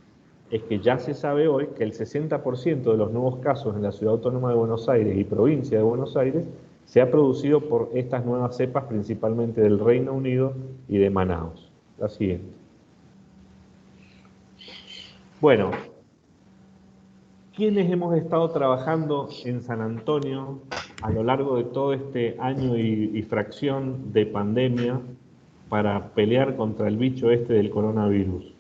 es que ya se sabe hoy que el 60% de los nuevos casos en la Ciudad Autónoma de Buenos Aires y provincia de Buenos Aires se ha producido por estas nuevas cepas, principalmente del Reino Unido y de Manaos. La siguiente. Bueno, ¿quiénes hemos estado trabajando en San Antonio a lo largo de todo este año y fracción de pandemia para pelear contra el bicho este del coronavirus?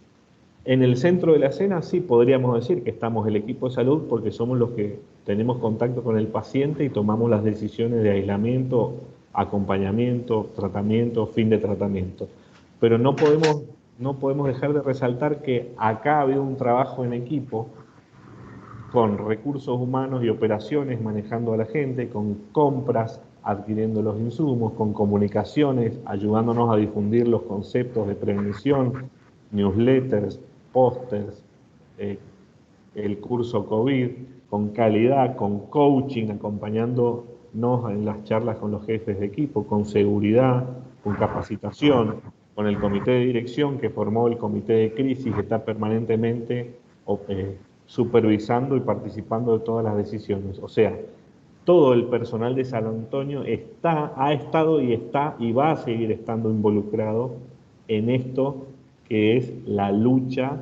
En el centro de la escena sí podríamos decir que estamos el equipo de salud, porque somos los que tenemos contacto con el paciente y tomamos las decisiones de aislamiento, acompañamiento, tratamiento, fin de tratamiento. Pero no podemos dejar de resaltar que acá ha habido un trabajo en equipo con recursos humanos y operaciones manejando a la gente, con compras, adquiriendo los insumos, con comunicaciones, ayudándonos a difundir los conceptos de prevención, newsletters, pósters, el curso COVID, con calidad, con coaching, acompañándonos en las charlas con los jefes de equipo, con seguridad, con capacitación, con el comité de dirección que formó el comité de crisis, que está permanentemente supervisando y participando de todas las decisiones. O sea, todo el personal de San Antonio ha estado y está y va a seguir estando involucrado en esto que es la lucha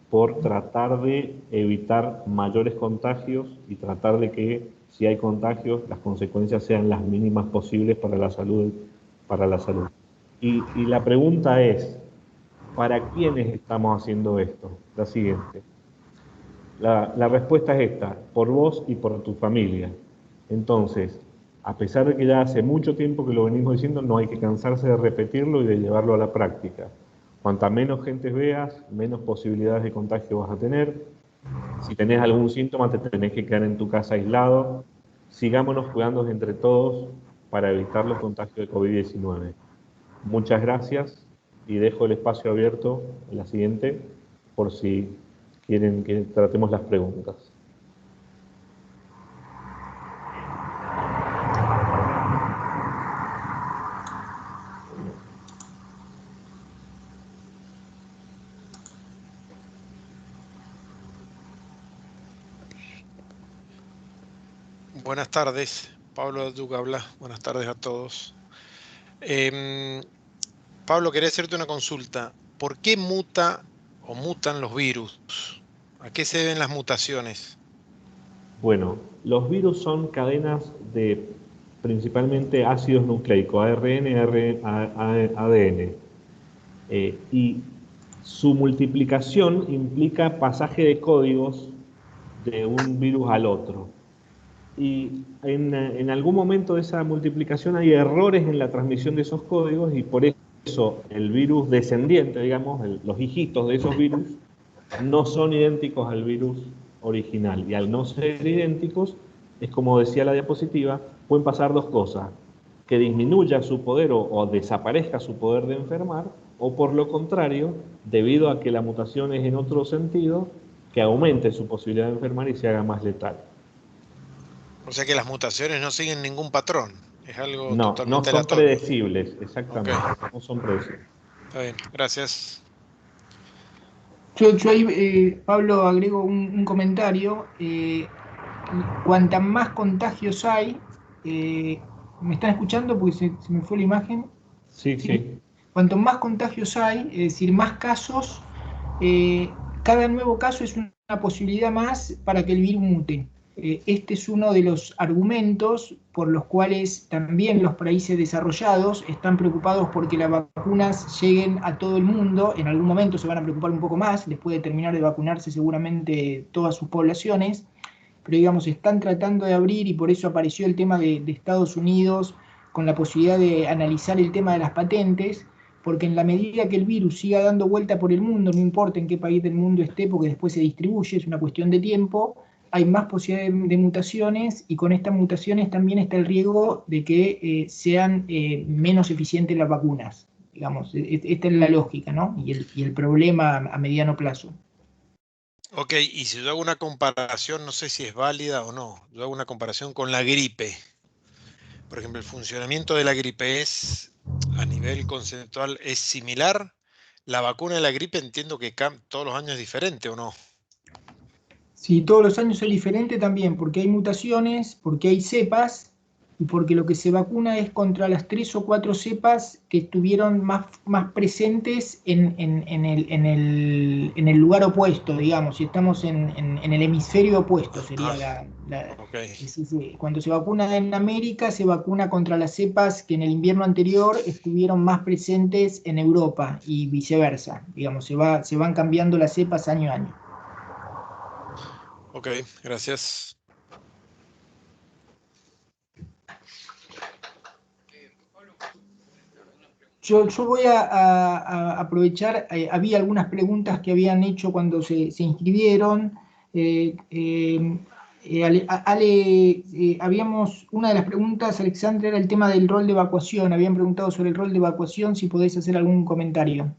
por tratar de evitar mayores contagios y tratar de que, si hay contagios, las consecuencias sean las mínimas posibles para la salud. Y la pregunta es, ¿para quiénes estamos haciendo esto? La siguiente. La respuesta es esta: por vos y por tu familia. Entonces, a pesar de que ya hace mucho tiempo que lo venimos diciendo, no hay que cansarse de repetirlo y de llevarlo a la práctica. Cuanta menos gente veas, menos posibilidades de contagio vas a tener. Si tenés algún síntoma, te tenés que quedar en tu casa aislado. Sigámonos cuidando entre todos para evitar los contagios de COVID-19. Muchas gracias y dejo el espacio abierto en la siguiente por si quieren que tratemos las preguntas. Buenas tardes, Pablo Duca habla. Buenas tardes a todos. Pablo, quería hacerte una consulta. ¿Por qué mutan los virus? ¿A qué se deben las mutaciones? Bueno, los virus son cadenas de principalmente ácidos nucleicos, ARN, ADN. Y su multiplicación implica pasaje de códigos de un virus al otro. Y en algún momento de esa multiplicación hay errores en la transmisión de esos códigos, y por eso el virus descendiente, digamos, los hijitos de esos virus, no son idénticos al virus original. Y al no ser idénticos, es como decía la diapositiva, pueden pasar dos cosas: que disminuya su poder o desaparezca su poder de enfermar, o por lo contrario, debido a que la mutación es en otro sentido, que aumente su posibilidad de enfermar y se haga más letal. O sea que las mutaciones no siguen ningún patrón. Es algo totalmente no son aleatorio. predecibles, exactamente. Okay. No son predecibles. Está bien, gracias. Yo ahí, Pablo, agrego un comentario. cuantas más contagios hay, ¿me están escuchando? Porque se me fue la imagen. Sí, sí. Cuanto más contagios hay, es decir, más casos, cada nuevo caso es una posibilidad más para que el virus mute. Este es uno de los argumentos por los cuales también los países desarrollados están preocupados porque las vacunas lleguen a todo el mundo. En algún momento se van a preocupar un poco más, después de terminar de vacunarse seguramente todas sus poblaciones, pero digamos, están tratando de abrir, y por eso apareció el tema de Estados Unidos con la posibilidad de analizar el tema de las patentes, porque en la medida que el virus siga dando vuelta por el mundo, no importa en qué país del mundo esté, porque después se distribuye, es una cuestión de tiempo, hay más posibilidades de mutaciones, y con estas mutaciones también está el riesgo de que sean menos eficientes las vacunas. Digamos, esta es la lógica, ¿no? Y el problema a mediano plazo. Ok, y si yo hago una comparación, no sé si es válida o no, yo hago una comparación con la gripe. Por ejemplo, el funcionamiento de la gripe es, a nivel conceptual, es similar. La vacuna de la gripe entiendo que todos los años es diferente, ¿o no? Sí, todos los años es diferente también, porque hay mutaciones, porque hay cepas, y porque lo que se vacuna es contra las 3 o 4 cepas que estuvieron más presentes en el lugar opuesto, digamos, si estamos en el hemisferio opuesto, sería Okay. Cuando se vacuna en América, se vacuna contra las cepas que en el invierno anterior estuvieron más presentes en Europa, y viceversa, digamos, se van cambiando las cepas año a año. Ok, gracias. Yo voy a aprovechar, había algunas preguntas que habían hecho cuando se inscribieron. Habíamos, una de las preguntas, Alexandra, era el tema del rol de evacuación. Habían preguntado sobre el rol de evacuación, si podés hacer algún comentario.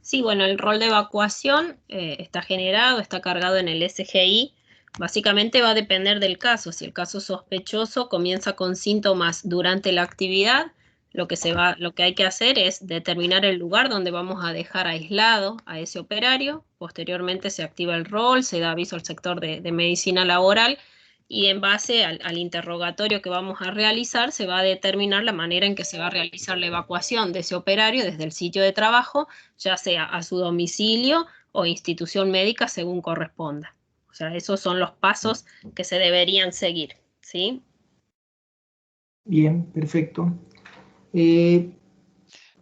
Sí, bueno, el rol de evacuación está generado, está cargado en el SGI. Básicamente va a depender del caso. Si el caso sospechoso comienza con síntomas durante la actividad, lo que hay que hacer es determinar el lugar donde vamos a dejar aislado a ese operario. Posteriormente se activa el rol, se da aviso al sector de medicina laboral, y en base al interrogatorio que vamos a realizar se va a determinar la manera en que se va a realizar la evacuación de ese operario desde el sitio de trabajo, ya sea a su domicilio o institución médica según corresponda. O sea, esos son los pasos que se deberían seguir, ¿sí? Bien, perfecto.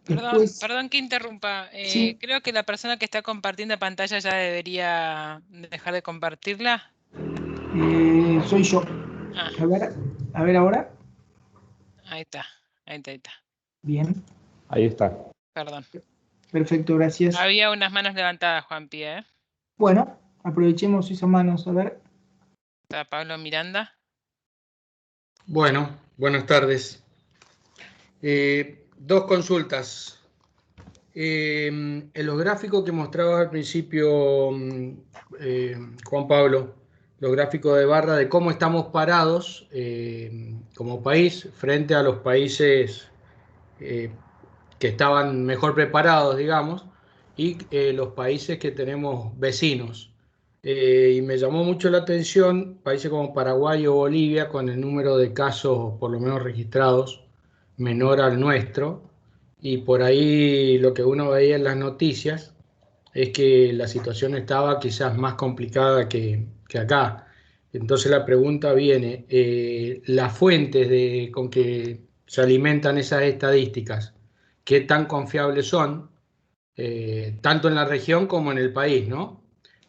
Perdón que interrumpa. Sí. Creo que la persona que está compartiendo pantalla ya debería dejar de compartirla. Soy yo. A ver ahora. Ahí está. Bien. Ahí está. Perdón. Perfecto, gracias. Había unas manos levantadas, Juanpi, ¿eh? Bueno, aprovechemos esas manos, a ver. Está Pablo Miranda. Bueno, buenas tardes. Dos consultas. En los gráficos que mostrabas al principio, Juan Pablo, los gráficos de barra de cómo estamos parados como país frente a los países que estaban mejor preparados, digamos, y los países que tenemos vecinos. Y me llamó mucho la atención países como Paraguay o Bolivia, con el número de casos por lo menos registrados menor al nuestro, y por ahí lo que uno veía en las noticias es que la situación estaba quizás más complicada que acá. Entonces la pregunta viene, las fuentes con que se alimentan esas estadísticas, ¿qué tan confiables son, tanto en la región como en el país, ¿no?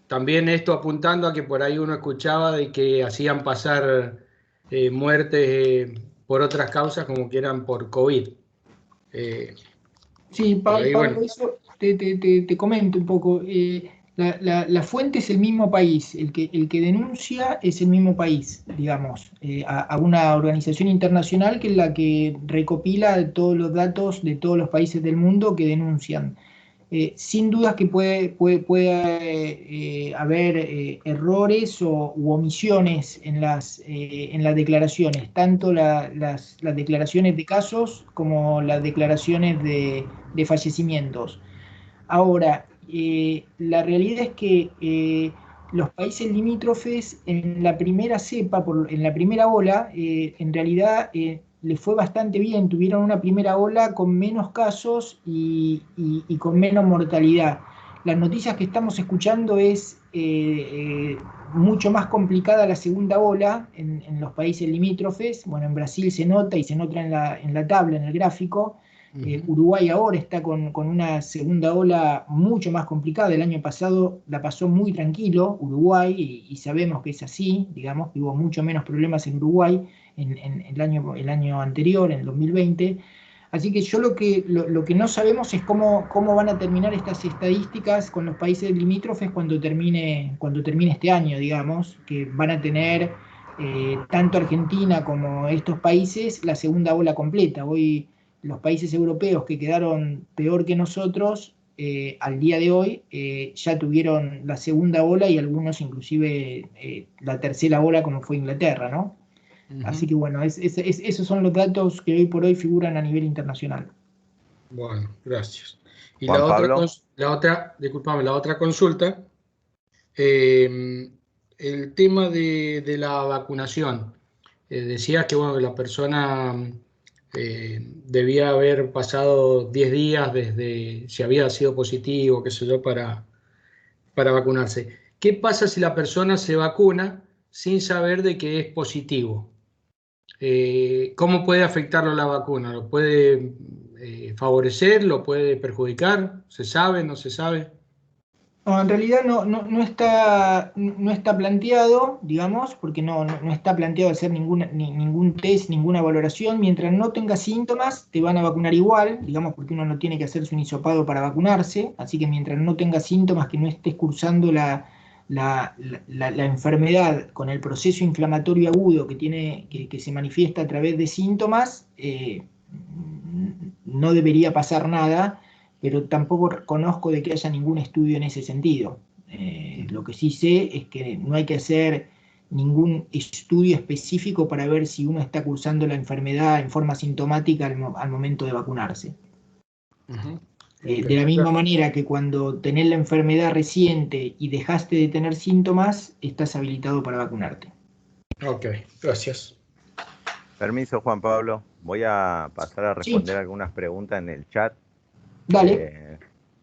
También esto apuntando a que por ahí uno escuchaba de que hacían pasar muertes por otras causas como que eran por COVID. Sí, por ahí, Pablo, bueno. eso te comento un poco. La fuente es el mismo país, el que denuncia es el mismo país, digamos, a una organización internacional que es la que recopila todos los datos de todos los países del mundo que denuncian. Sin dudas que puede haber errores u omisiones en las declaraciones, tanto las declaraciones de casos como las declaraciones de fallecimientos. Ahora, la realidad es que los países limítrofes en la primera cepa, en la primera ola, en realidad les fue bastante bien, tuvieron una primera ola con menos casos y con menos mortalidad. Las noticias que estamos escuchando es mucho más complicada la segunda ola en los países limítrofes. Bueno, en Brasil se nota y se nota en la tabla, en el gráfico. Uruguay ahora está con una segunda ola mucho más complicada. El año pasado la pasó muy tranquilo Uruguay y sabemos que es así, digamos que hubo mucho menos problemas en Uruguay en el año anterior, en el 2020. Así que yo lo que no sabemos es cómo van a terminar estas estadísticas con los países limítrofes cuando termine este año, digamos, que van a tener tanto Argentina como estos países la segunda ola completa. Hoy los países europeos que quedaron peor que nosotros, al día de hoy, ya tuvieron la segunda ola y algunos inclusive la tercera ola como fue Inglaterra, ¿no? Así que bueno, esos son los datos que hoy por hoy figuran a nivel internacional. Bueno, gracias. Y Juan Pablo. disculpame, la otra consulta, el tema de la vacunación. Decías que bueno, la persona debía haber pasado 10 días desde si había sido positivo, qué sé yo, para vacunarse. ¿Qué pasa si la persona se vacuna sin saber de que es positivo? ¿Cómo puede afectarlo la vacuna? ¿Lo puede favorecer? ¿Lo puede perjudicar? ¿Se sabe? ¿No se sabe? No, en realidad no está planteado, digamos, porque no está planteado hacer ningún test, ninguna valoración. Mientras no tengas síntomas, te van a vacunar igual, digamos, porque uno no tiene que hacerse un hisopado para vacunarse. Así que mientras no tengas síntomas, que no estés cursando la enfermedad con el proceso inflamatorio agudo que se manifiesta a través de síntomas, no debería pasar nada, pero tampoco conozco de que haya ningún estudio en ese sentido. Lo que sí sé es que no hay que hacer ningún estudio específico para ver si uno está cursando la enfermedad en forma sintomática al momento de vacunarse. De la misma manera que cuando tenés la enfermedad reciente y dejaste de tener síntomas, estás habilitado para vacunarte. Ok, gracias. Permiso, Juan Pablo. Voy a pasar a responder Sí. algunas preguntas en el chat. Dale.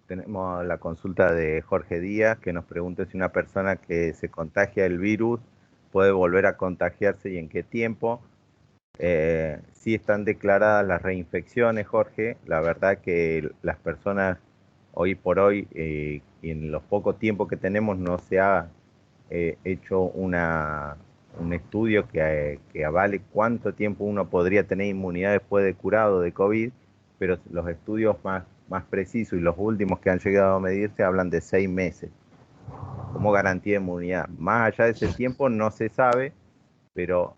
Tenemos la consulta de Jorge Díaz, que nos pregunta si una persona que se contagia del virus puede volver a contagiarse y en qué tiempo. Sí están declaradas las reinfecciones, Jorge. La verdad que las personas hoy por hoy, y en los pocos tiempos que tenemos, no se ha hecho un estudio que avale cuánto tiempo uno podría tener inmunidad después de curado de COVID, pero los estudios más precisos y los últimos que han llegado a medirse hablan de 6 meses como garantía de inmunidad. Más allá de ese tiempo no se sabe, pero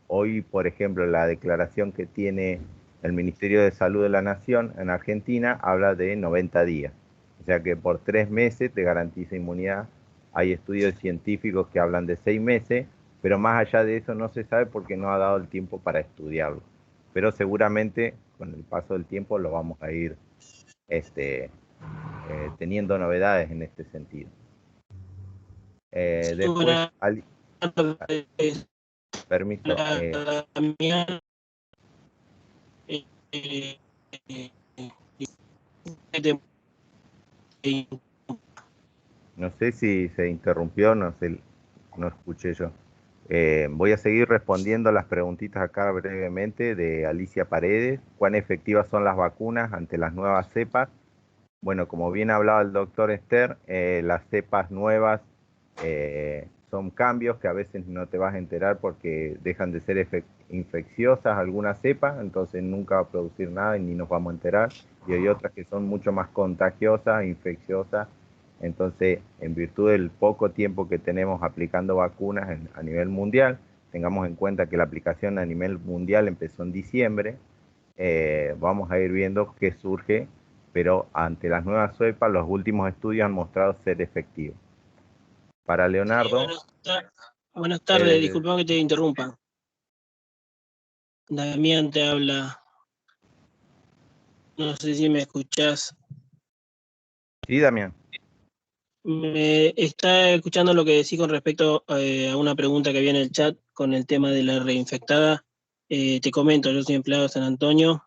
hoy, por ejemplo, la declaración que tiene el Ministerio de Salud de la Nación en Argentina habla de 90 días. O sea que por 3 meses te garantiza inmunidad. Hay estudios científicos que hablan de 6 meses, pero más allá de eso no se sabe porque no ha dado el tiempo para estudiarlo. Pero seguramente con el paso del tiempo lo vamos a ir teniendo novedades en este sentido. Después, permiso. No sé si se interrumpió, no escuché yo. Voy a seguir respondiendo las preguntitas acá brevemente de Alicia Paredes. ¿Cuán efectivas son las vacunas ante las nuevas cepas? Bueno, como bien hablaba el doctor Esther, las cepas nuevas son cambios que a veces no te vas a enterar porque dejan de ser infecciosas algunas cepas, entonces nunca va a producir nada y ni nos vamos a enterar. Y hay otras que son mucho más contagiosas, infecciosas. Entonces, en virtud del poco tiempo que tenemos aplicando vacunas a nivel mundial, tengamos en cuenta que la aplicación a nivel mundial empezó en diciembre, vamos a ir viendo qué surge, pero ante las nuevas cepas, los últimos estudios han mostrado ser efectivos. Para Leonardo. Buenas tardes, disculpa que te interrumpa. Damián te habla. No sé si me escuchás. Sí, Damián. Me está escuchando lo que decís con respecto a una pregunta que había en el chat con el tema de la reinfectada. Te comento, yo soy empleado de San Antonio,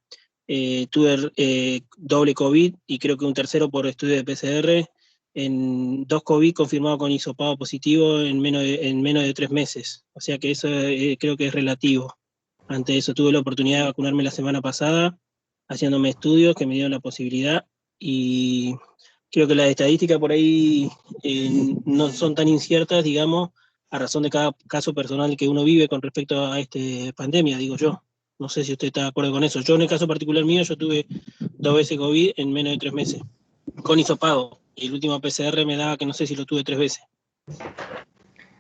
tuve doble COVID y creo que un tercero por estudio de PCR, en 2 COVID confirmado con hisopado positivo en menos de 3 meses. O sea que eso creo que es relativo. Ante eso tuve la oportunidad de vacunarme la semana pasada, haciéndome estudios que me dieron la posibilidad, y creo que las estadísticas por ahí no son tan inciertas, digamos, a razón de cada caso personal que uno vive con respecto a esta pandemia, digo yo. No sé si usted está de acuerdo con eso. Yo en el caso particular mío, yo tuve 2 veces COVID en menos de 3 meses, con hisopado. Y el último PCR me daba que no sé si lo tuve 3 veces.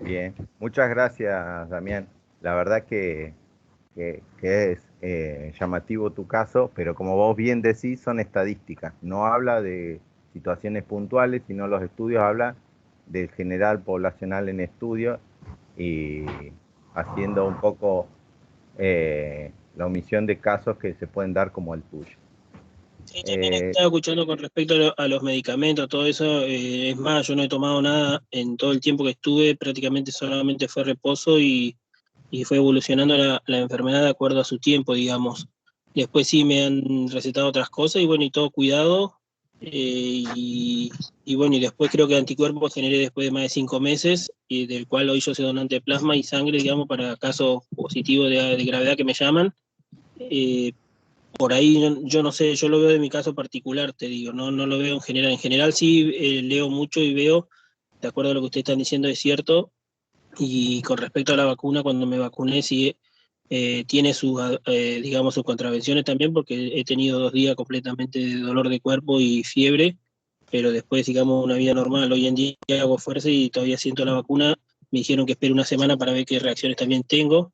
Bien, muchas gracias, Damián. La verdad que es llamativo tu caso, pero como vos bien decís, son estadísticas. No habla de situaciones puntuales, sino los estudios hablan del general poblacional en estudio, y haciendo un poco la omisión de casos que se pueden dar como el tuyo. Sí, también estaba escuchando con respecto a los medicamentos, todo eso. Es más, yo no he tomado nada en todo el tiempo que estuve, prácticamente solamente fue reposo y fue evolucionando la enfermedad de acuerdo a su tiempo, digamos. Después sí me han recetado otras cosas y bueno, y todo cuidado. Y bueno, y después creo que anticuerpos generé después de más de 5 meses, y del cual hoy yo soy donante de plasma y sangre, digamos, para casos positivos de gravedad que me llaman. Por ahí yo no sé, yo lo veo de mi caso particular, te digo, no lo veo en general. En general sí leo mucho y veo, de acuerdo a lo que ustedes están diciendo, es cierto. Y con respecto a la vacuna, cuando me vacuné, sí tiene sus, digamos, sus contravenciones también, porque he tenido 2 días completamente de dolor de cuerpo y fiebre, pero después, digamos, una vida normal. Hoy en día hago fuerza y todavía siento la vacuna. Me dijeron que espere una semana para ver qué reacciones también tengo,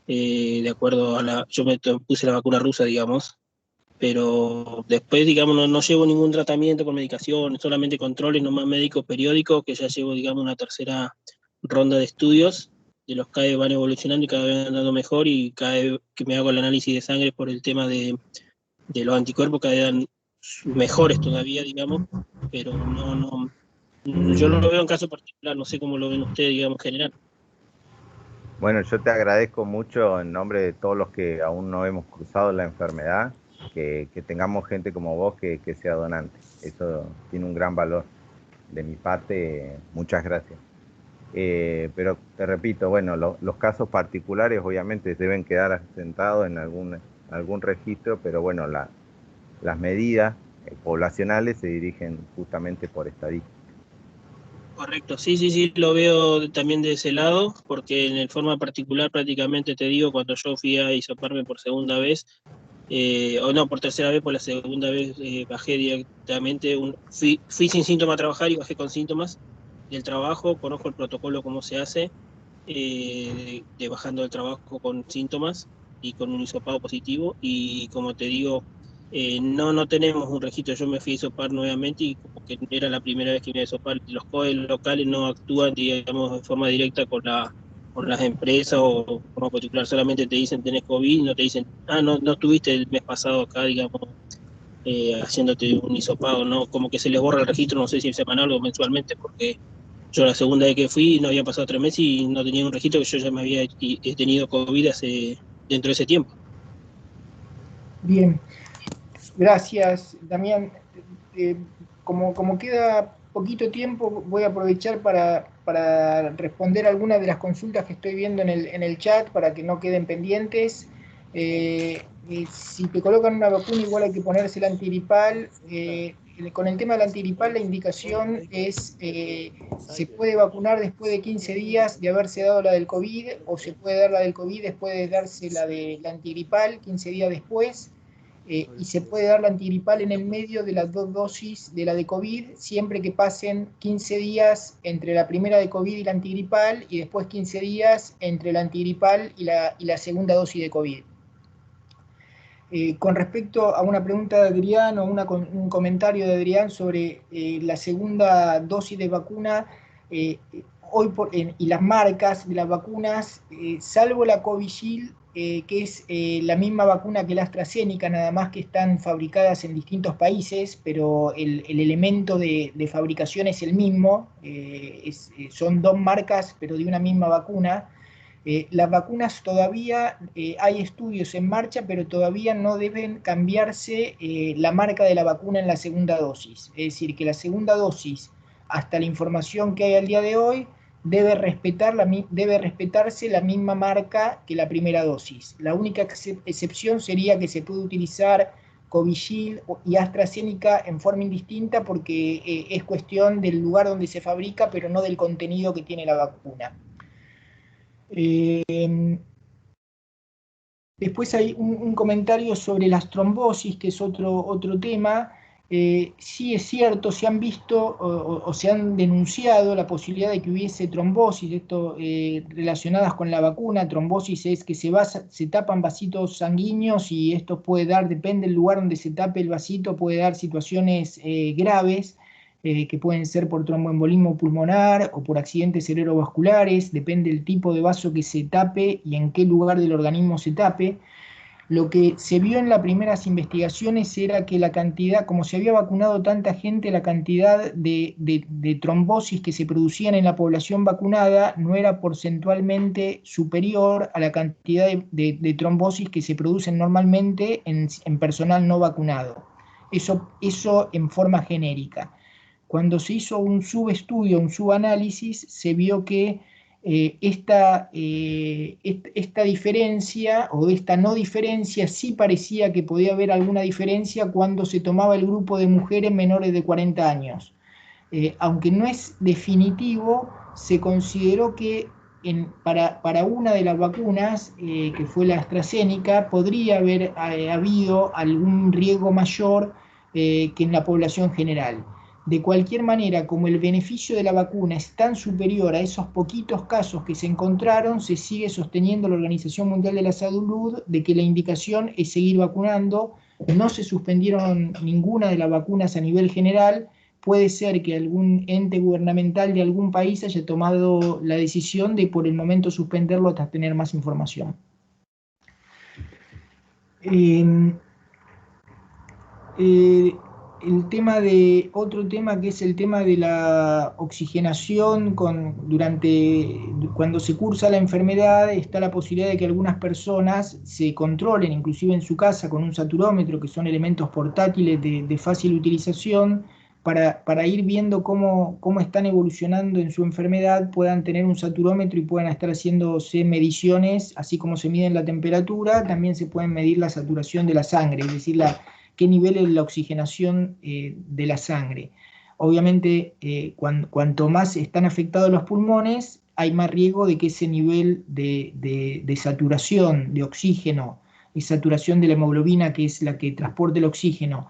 de acuerdo a yo me puse la vacuna rusa, digamos, pero después, digamos, no llevo ningún tratamiento con medicación, solamente controles nomás médicos periódicos, que ya llevo, digamos, una tercera ronda de estudios, de los cada vez van evolucionando y cada vez van andando mejor, y cada vez que me hago el análisis de sangre por el tema de los anticuerpos, cada vez dan mejores todavía, digamos, pero yo no lo veo en caso particular, no sé cómo lo ven ustedes, digamos, en general. Bueno, yo te agradezco mucho en nombre de todos los que aún no hemos cruzado la enfermedad, que tengamos gente como vos que sea donante. Eso tiene un gran valor. De mi parte, muchas gracias. Pero te repito, bueno, los casos particulares obviamente deben quedar asentados en algún registro, pero bueno, las medidas poblacionales se dirigen justamente por estadística. Correcto, sí, lo veo también de ese lado, porque en forma particular prácticamente te digo, cuando yo fui a hisoparme por segunda vez, o no, por tercera vez, por la segunda vez bajé directamente, fui sin síntomas a trabajar y bajé con síntomas del trabajo, conozco el protocolo, cómo se hace, de bajando del trabajo con síntomas y con un hisopado positivo, y como te digo, no tenemos un registro. Yo me fui a hisopar nuevamente y como que era la primera vez que me iba a hisopar. Los COE locales no actúan, digamos, de forma directa con las empresas o de forma particular, solamente te dicen tenés COVID, no te dicen, no estuviste el mes pasado acá, digamos, haciéndote un hisopado, ¿no? Como que se les borra el registro, no sé si semanal o mensualmente, porque yo la segunda vez que fui no había pasado 3 meses y no tenía un registro, que yo ya me había tenido COVID dentro de ese tiempo. Bien, gracias, Damián. Como queda poquito tiempo, voy a aprovechar para responder algunas de las consultas que estoy viendo en el chat para que no queden pendientes. Si te colocan una vacuna, igual hay que ponerse el antigripal. Con el tema del antigripal, la indicación es se puede vacunar después de 15 días de haberse dado la del COVID, o se puede dar la del COVID después de darse la del antigripal, 15 días después. Y se puede dar la antigripal en el medio de las 2 dosis de la de COVID, siempre que pasen 15 días entre la primera de COVID y la antigripal, y después 15 días entre la antigripal y la segunda dosis de COVID. Con respecto a una pregunta de Adrián o un comentario de Adrián sobre la segunda dosis de vacuna, y las marcas de las vacunas, salvo la Covishield, que es la misma vacuna que la AstraZeneca, nada más que están fabricadas en distintos países, pero el elemento de fabricación es el mismo, son dos marcas, pero de una misma vacuna. Las vacunas todavía hay estudios en marcha, pero todavía no deben cambiarse la marca de la vacuna en la segunda dosis. Es decir, que la segunda dosis, hasta la información que hay al día de hoy, debe respetarse la misma marca que la primera dosis. La única excepción sería que se puede utilizar Covishield y AstraZeneca en forma indistinta porque es cuestión del lugar donde se fabrica, pero no del contenido que tiene la vacuna. Después hay un comentario sobre las trombosis, que es otro tema. Sí es cierto, se han visto o se han denunciado la posibilidad de que hubiese trombosis, relacionadas con la vacuna. Trombosis es que se tapan vasitos sanguíneos y esto puede dar, depende del lugar donde se tape el vasito, puede dar situaciones graves, que pueden ser por tromboembolismo pulmonar o por accidentes cerebrovasculares, depende del tipo de vaso que se tape y en qué lugar del organismo se tape. Lo que se vio en las primeras investigaciones era que la cantidad, como se había vacunado tanta gente, la cantidad de trombosis que se producían en la población vacunada no era porcentualmente superior a la cantidad de trombosis que se producen normalmente en personal no vacunado. Eso en forma genérica. Cuando se hizo un subestudio, un subanálisis, se vio que esta diferencia o esta no diferencia sí parecía que podía haber alguna diferencia cuando se tomaba el grupo de mujeres menores de 40 años. Aunque no es definitivo, se consideró que para una de las vacunas, que fue la AstraZeneca, podría haber habido algún riesgo mayor que en la población general. De cualquier manera, como el beneficio de la vacuna es tan superior a esos poquitos casos que se encontraron, se sigue sosteniendo la Organización Mundial de la Salud de que la indicación es seguir vacunando. No se suspendieron ninguna de las vacunas a nivel general. Puede ser que algún ente gubernamental de algún país haya tomado la decisión de por el momento suspenderlo hasta tener más información. Otro tema que es el tema de la oxigenación cuando se cursa la enfermedad, está la posibilidad de que algunas personas se controlen, inclusive en su casa, con un saturómetro, que son elementos portátiles de fácil utilización, para ir viendo cómo están evolucionando en su enfermedad, puedan tener un saturómetro y puedan estar haciéndose mediciones, así como se mide la temperatura, también se pueden medir la saturación de la sangre, es decir, qué nivel es la oxigenación de la sangre. Obviamente, cuanto más están afectados los pulmones, hay más riesgo de que ese nivel de saturación de oxígeno y saturación de la hemoglobina, que es la que transporta el oxígeno,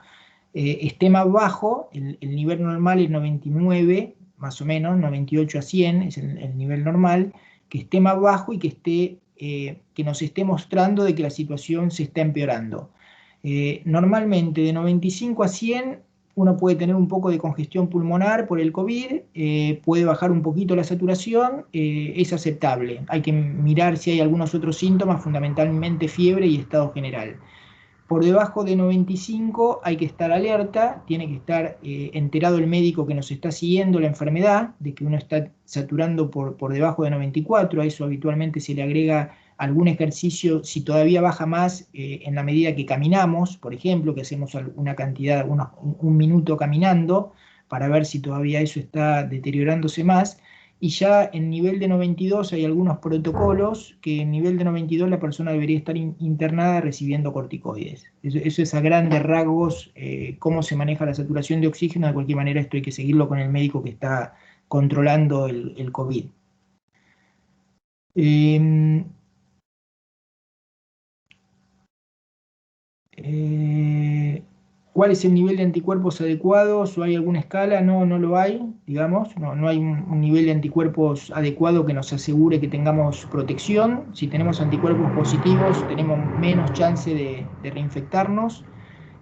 esté más bajo. El nivel normal es 99, más o menos, 98 a 100 es el nivel normal, que esté más bajo y que nos esté mostrando de que la situación se está empeorando. Normalmente de 95 a 100 uno puede tener un poco de congestión pulmonar por el COVID, puede bajar un poquito la saturación, es aceptable. Hay que mirar si hay algunos otros síntomas, fundamentalmente fiebre y estado general. Por debajo de 95 hay que estar alerta, tiene que estar enterado el médico que nos está siguiendo la enfermedad, de que uno está saturando por debajo de 94, a eso habitualmente se le agrega algún ejercicio, si todavía baja más, en la medida que caminamos, por ejemplo, que hacemos una cantidad, un minuto caminando, para ver si todavía eso está deteriorándose más. Y ya en nivel de 92 hay algunos protocolos que en nivel de 92 la persona debería estar internada recibiendo corticoides. Eso es a grandes rasgos cómo se maneja la saturación de oxígeno. De cualquier manera esto hay que seguirlo con el médico que está controlando el COVID. ¿Cuál es el nivel de anticuerpos adecuados? ¿O hay alguna escala? No lo hay, digamos. No hay un nivel de anticuerpos adecuado que nos asegure que tengamos protección. Si tenemos anticuerpos positivos, tenemos menos chance de reinfectarnos.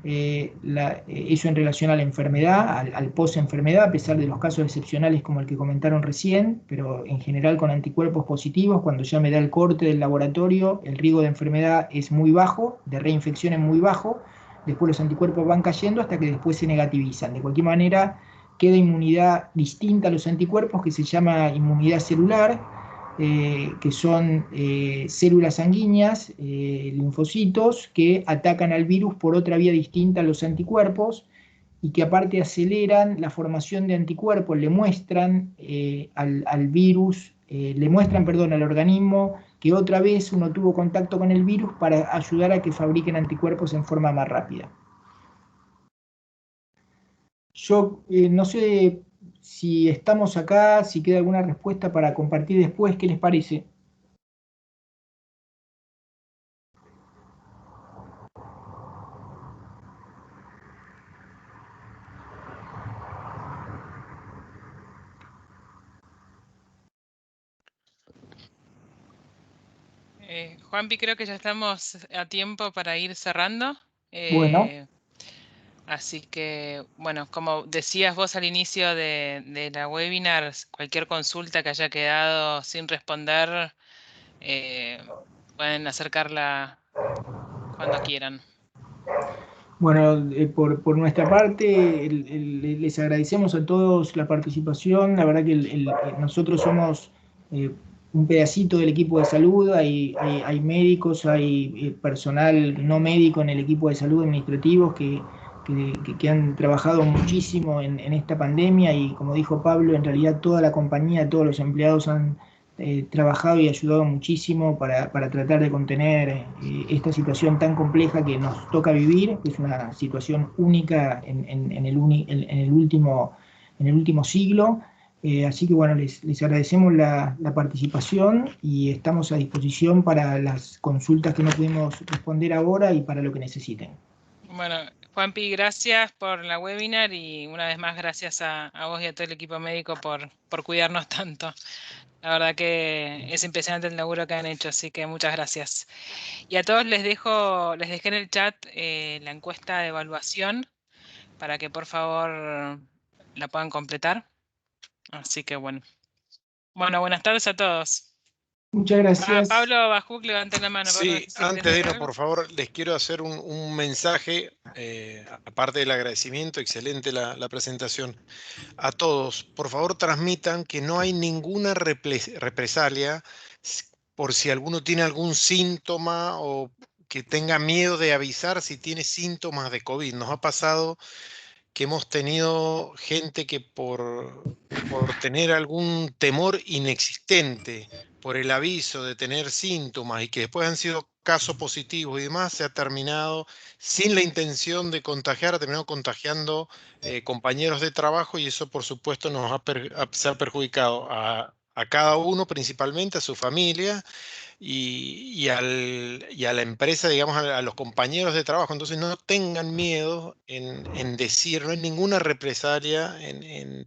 eso en relación a la enfermedad, al post-enfermedad, a pesar de los casos excepcionales como el que comentaron recién, pero en general con anticuerpos positivos, cuando ya me da el corte del laboratorio, el riesgo de enfermedad es muy bajo, de reinfección es muy bajo, después los anticuerpos van cayendo hasta que después se negativizan. De cualquier manera, queda inmunidad distinta a los anticuerpos que se llama inmunidad celular, que son células sanguíneas, linfocitos, que atacan al virus por otra vía distinta a los anticuerpos y que aparte aceleran la formación de anticuerpos, le muestran al virus, al organismo que otra vez uno tuvo contacto con el virus para ayudar a que fabriquen anticuerpos en forma más rápida. Yo no sé si estamos acá, si queda alguna respuesta para compartir después, ¿qué les parece? Juanpi, creo que ya estamos a tiempo para ir cerrando. Bueno. Así que, bueno, como decías vos al inicio de la webinar, cualquier consulta que haya quedado sin responder, pueden acercarla cuando quieran. Bueno, por nuestra parte, les agradecemos a todos la participación. La verdad que nosotros somos un pedacito del equipo de salud, hay médicos, hay personal no médico en el equipo de salud administrativos que han trabajado muchísimo en esta pandemia y, como dijo Pablo, en realidad toda la compañía, todos los empleados han trabajado y ayudado muchísimo para tratar de contener esta situación tan compleja que nos toca vivir, que es una situación única en el último siglo. Así que bueno, les agradecemos la participación y estamos a disposición para las consultas que no pudimos responder ahora y para lo que necesiten. Bueno, Juanpi, gracias por la webinar y una vez más gracias a vos y a todo el equipo médico por cuidarnos tanto. La verdad que es impresionante el laburo que han hecho, así que muchas gracias. Y a todos les dejé en el chat la encuesta de evaluación para que por favor la puedan completar. Así que bueno. Bueno, buenas tardes a todos. Muchas gracias. Pablo Bajuk, levante la mano. Sí, antes de irnos, por favor, les quiero hacer un mensaje, aparte del agradecimiento, excelente la presentación. A todos, por favor, transmitan que no hay ninguna represalia por si alguno tiene algún síntoma o que tenga miedo de avisar si tiene síntomas de COVID. Nos ha pasado que hemos tenido gente que por tener algún temor inexistente, por el aviso de tener síntomas y que después han sido casos positivos y demás, se ha terminado sin la intención de contagiar, ha terminado contagiando compañeros de trabajo y eso por supuesto nos se ha perjudicado a cada uno, principalmente a su familia y a la empresa, digamos, a los compañeros de trabajo. Entonces no tengan miedo en decir, no hay ninguna represalia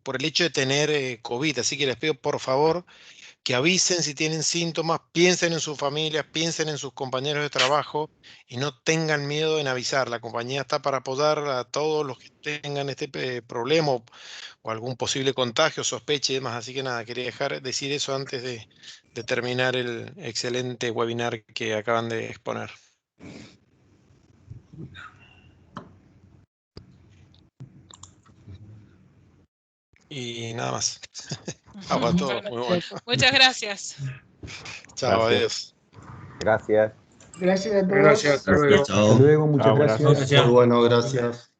por el hecho de tener COVID. Así que les pido por favor que avisen si tienen síntomas, piensen en sus familias, piensen en sus compañeros de trabajo y no tengan miedo en avisar. La compañía está para apoyar a todos los que tengan este problema o algún posible contagio, sospecha y demás. Así que nada, quería decir eso antes de terminar el excelente webinar que acaban de exponer. Y nada más. A todos, muy bueno. Muchas gracias. Chao, adiós. Gracias. Gracias a todos. Gracias, hasta luego. Hasta luego, muchas gracias. Muy bueno, gracias.